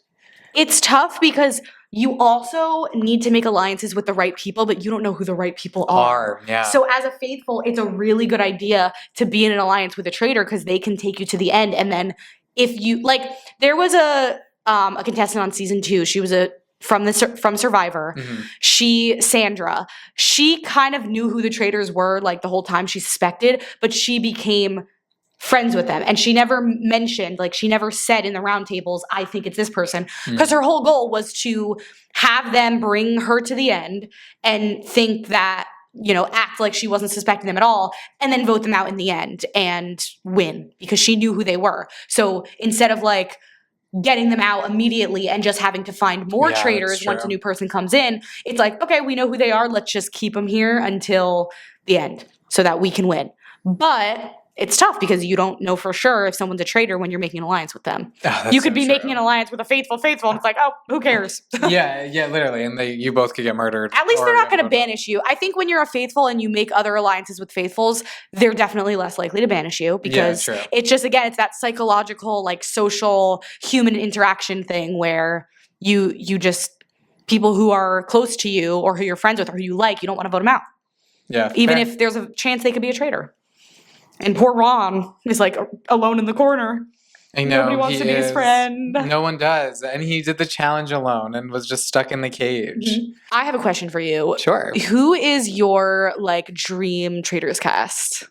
It's tough because you also need to make alliances with the right people, but you don't know who the right people are. Yeah. So as a faithful, it's a really good idea to be in an alliance with a traitor because they can take you to the end. And then if you like, there was a contestant on season 2. She was from Survivor. Sandra, she kind of knew who the traitors were like the whole time. She suspected, but she became friends with them. And she never mentioned, like she never said in the roundtables, I think it's this person. Because her whole goal was to have them bring her to the end and think that, act like she wasn't suspecting them at all, and then vote them out in the end and win because she knew who they were. So instead of like getting them out immediately and just having to find more traitors once a new person comes in, it's like, okay, we know who they are. Let's just keep them here until the end so that we can win. But it's tough because you don't know for sure if someone's a traitor when you're making an alliance with them. You could be making an alliance with a faithful, and it's like, oh, who cares? yeah, literally. And you both could get murdered. At least they're not going to banish you. I think when you're a faithful and you make other alliances with faithfuls, they're definitely less likely to banish you because it's just, again, it's that psychological, like social human interaction thing where you just people who are close to you or who you're friends with or who you like, you don't want to vote them out. Yeah. Even fair. if there's a chance they could be a traitor. And poor Ron is like alone in the corner. I know, Nobody wants he to be his is. friend. No one does. And he did the challenge alone and was just stuck in the cage. I have a question for you. Sure. Who is your like dream Traitors cast?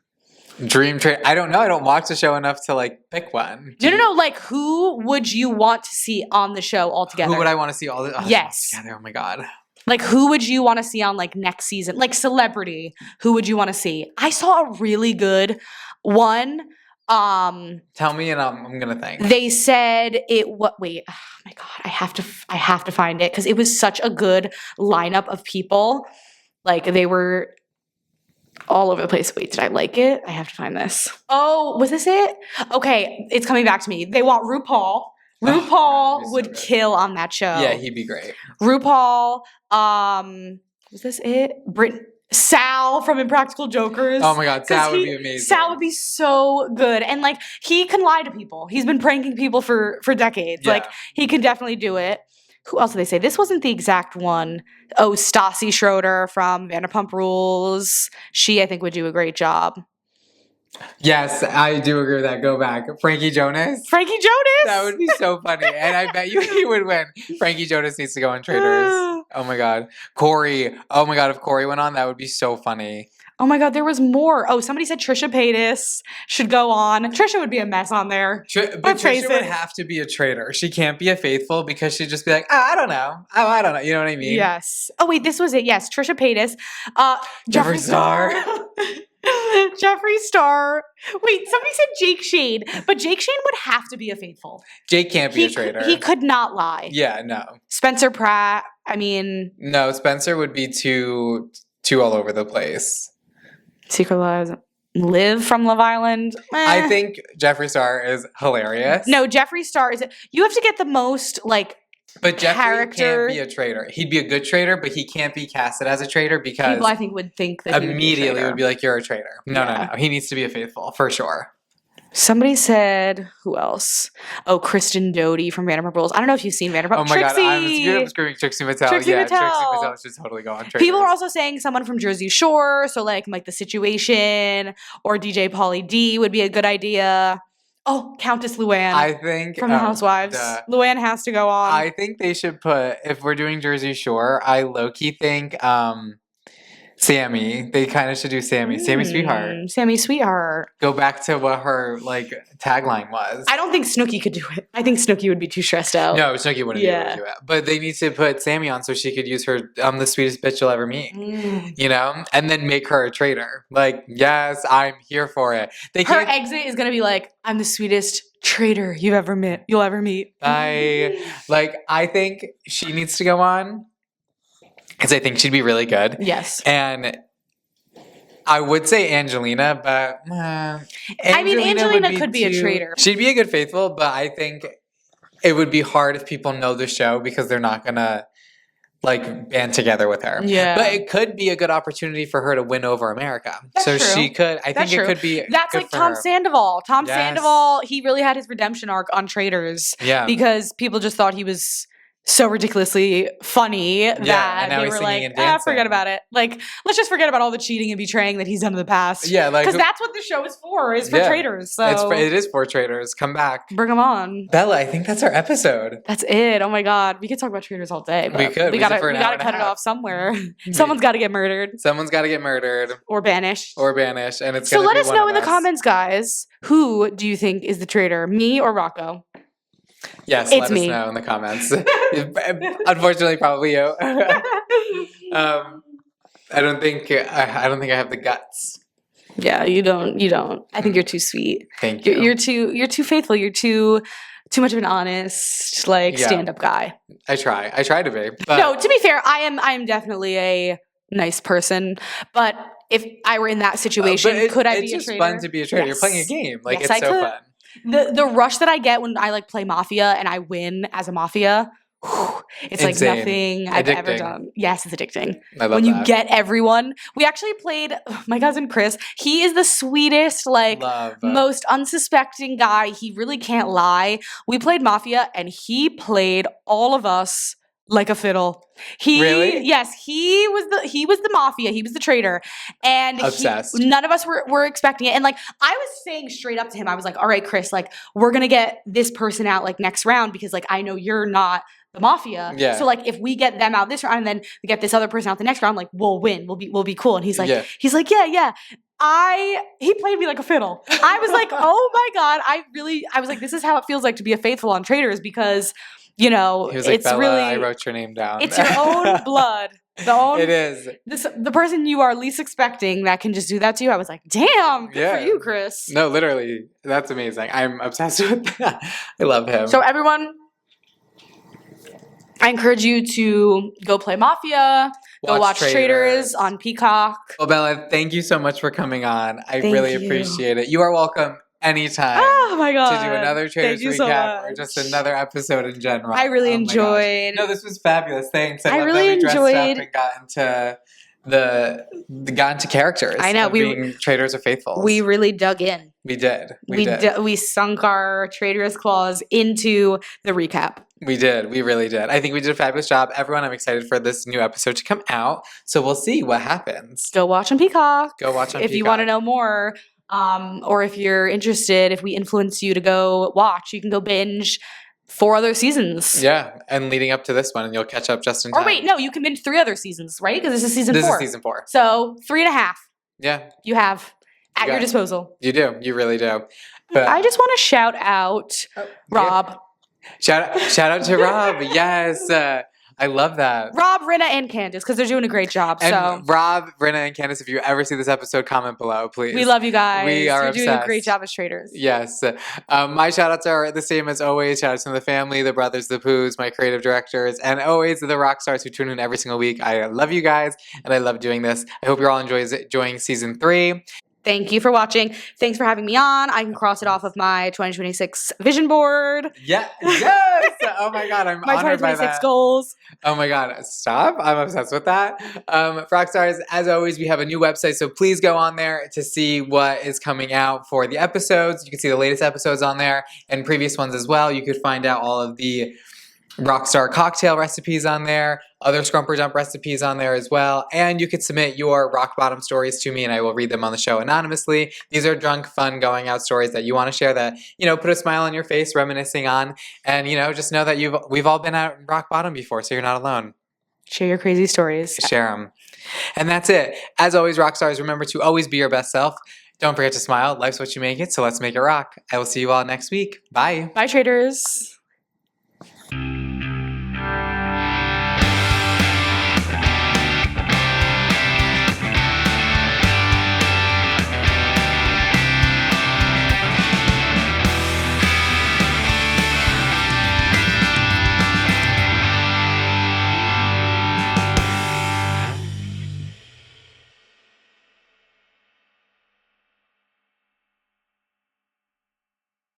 Dream trade. I don't know. I don't watch the show enough to like pick one. No. Like, who would you want to see on the show altogether? Who would I want to see all the Yes. together? Oh my god. Like, who would you want to see on like next season? Like celebrity. Who would you want to see? I saw a really good one. Tell me, and I'm gonna think. They said it. What? Wait. Oh my god. I have to find it because it was such a good lineup of people. Like they were all over the place. Wait, did I like it? I have to find this. Oh, was this it? Okay, it's coming back to me. They want RuPaul. RuPaul would so kill on that show. Yeah, he'd be great. RuPaul. Was this it? Sal from Impractical Jokers. Oh my god, Sal would be amazing. Sal would be so good. And like he can lie to people. He's been pranking people for decades. Yeah. Like he could definitely do it. Who else did they say? This wasn't the exact one. Oh, Stassi Schroeder from Vanderpump Rules. She, I think, would do a great job. Yes, I do agree with that. Go back. Frankie Jonas. Frankie Jonas! That would be so funny. And I bet you he would win. Frankie Jonas needs to go on Traitors. Oh my god. Corey. Oh my god, if Corey went on, that would be so funny. Oh my god, there was more. Oh, somebody said Trisha Paytas should go on. Trisha would be a mess on there. But Trisha would have to be a traitor. She can't be a faithful because she'd just be like, I don't know. I don't know. You know what I mean? Yes. Oh wait, this was it. Yes, Trisha Paytas. Jeffree Star. Jeffree Star. Wait, somebody said Jake Shane, but Jake Shane would have to be a faithful. Jake can't be a traitor. He could not lie. Yeah, no. Spencer Pratt. I mean, no. Spencer would be too all over the place. Secret Lives. Liv from Love Island. I think Jeffree Star is hilarious. No, Jeffree Star is. You have to get the most like. But Jeffree character. can't be a traitor. He'd be a good traitor, but he can't be casted as a traitor because People I think would think that immediately would be like, "You're a traitor." No. He needs to be a faithful for sure. Somebody said, who else? Oh, Kristen Doty from Vanderpump Rules. I don't know if you've seen Vanderpump. Oh my Trixie. god, I'm screaming Trixie Mattel. Trixie yeah, Mattel. Trixie Mattel should totally go on Traitors. People are also saying someone from Jersey Shore, so like The Situation or DJ Pauly D would be a good idea. Oh, Countess Luann. I think from The Housewives. Luann has to go on. I think they should put, if we're doing Jersey Shore, I low-key think Sammy. They kind of should do Sammy. Sammy Sweetheart. Sammy Sweetheart. Go back to what her like tagline was. I don't think Snooki could do it. I think Snooki would be too stressed out. No, Snooki wouldn't be able to do it. But they need to put Sammy on so she could use her "I'm the sweetest bitch you'll ever meet." You know? And then make her a traitor. Like, yes, I'm here for it. Her exit is gonna be like, "I'm the sweetest traitor you'll ever meet." I think she needs to go on. Because I think she'd be really good. Yes. And I would say Angelina, but Angelina could be a traitor. She'd be a good faithful, but I think it would be hard if people know the show because they're not gonna like band together with her. Yeah. But it could be a good opportunity for her to win over America. That's so true. she could. I think it could be. That's good like for Tom her. Sandoval. Tom Yes. Sandoval. He really had his redemption arc on Traitors. Yeah. Because people just thought he was so ridiculously funny that and now they he's were singing like, and dancing. forget about it. Like, let's just forget about all the cheating and betraying that he's done in the past. Yeah, like because that's what the show is for Traitors. So it is for Traitors. Come back, bring them on. Bella. I think that's our episode. That's it. Oh my god, we could talk about Traitors all day. But we could. We gotta cut it off somewhere. Someone's got to get murdered. Someone's got to get murdered or banished. And it's so. Let us know in the comments, guys. Who do you think is the traitor? Me or Rocco? Yes, it's let me. us know in the comments. Unfortunately, probably you. I don't think I have the guts. Yeah, you don't. I think you're too sweet. Thank you. You're too faithful. You're too much of an honest stand-up guy. I try to be. But no, to be fair, I am definitely a nice person, but if I were in that situation, could I be a traitor? It's just fun to be a traitor. Yes. You're playing a game. Like yes, it's so fun. The rush that I get when I play Mafia and I win as a Mafia, It's like Insane. nothing I've ever Addicting. done. Yes, it's addicting. I love When you that. get everyone, we actually played my cousin Chris. He is the sweetest, like Love. most unsuspecting guy. He really can't lie. We played Mafia and he played all of us like a fiddle. Really? Yes, he was the Mafia. He was the traitor, and Obsessed. none of us were expecting it. And like I was saying straight up to him, I was like, "All right, Chris, like we're gonna get this person out like next round because like I know you're not the Mafia. Yeah. So like if we get them out this round and then we get this other person out the next round, like we'll win. We'll be cool." And he's like, Yeah. yeah. He played me like a fiddle. I was like, oh my God. I was like, this is how it feels like to be a faithful on Traitors because, you know, He was like, it's Bella, really, I wrote your name down. it's your own blood. It is. The person you are least expecting that can just do that to you. I was like, damn, good for you, Chris. No, literally. That's amazing. I'm obsessed with that. I love him. So everyone, I encourage you to go play Mafia, go watch Traitors on Peacock. Well, Bella, thank you so much for coming on. I Thank really you. appreciate it. You are welcome anytime Oh my God. to do another Traitors Thank you so recap or much. just another episode in general. I really Oh my gosh. enjoyed. No, this was fabulous. Thanks. I love really that we dressed up enjoyed- and got into characters. I know, of being Traitors or Faithfuls. We really dug in. We did. We sunk our Traitors claws into the recap. We did. We really did. I think we did a fabulous job. Everyone, I'm excited for this new episode to come out. So we'll see what happens. Go watch on Peacock. Go watch on if Peacock. you want to know more. Or if you're interested, if we influence you to go watch, you can go binge 4 other seasons. Yeah, and leading up to this one, and you'll catch up just in time. Or wait, no, you can binge 3 other seasons, right? Because this is season 4. This is season 4. So 3.5. Yeah. You have at your got it. disposal. You do. You really do. But I just want to shout out Rob. Yeah. Shout out to Rob. Yes. I love that. Rob, Rinna, and Candace, because they're doing a great job. And so Rob, Brenna, and Candace, if you ever see this episode, comment below, please. we love you guys. We are You're doing a great obsessed. job as Traitors. Yes. My shout outs are the same as always. Shout outs to the family, the brothers, the Poos, my creative directors, and always the rock stars who tune in every single week. I love you guys, and I love doing this. I hope you're all enjoying season 3. Thank you for watching. Thanks for having me on. I can cross it off of my 2026 vision board. Yeah. Yes. Oh my God. I'm My honored by 2026 that. goals. Oh my God, stop. I'm obsessed with that. Rockstars, as always, we have a new website, so please go on there to see what is coming out for the episodes. You can see the latest episodes on there and previous ones as well. You could find out all of the Rockstar cocktail recipes on there, other Scrumper Dump recipes on there as well, and you could submit your rock bottom stories to me and I will read them on the show anonymously. These are drunk, fun, going out stories that you want to share that, put a smile on your face, reminiscing on, and, just know that we've all been at rock bottom before, so you're not alone. Share your crazy stories. Share them. And that's it. As always, Rockstars, remember to always be your best self. Don't forget to smile. Life's what you make it, so let's make it rock. I will see you all next week. Bye. Bye, Traitors.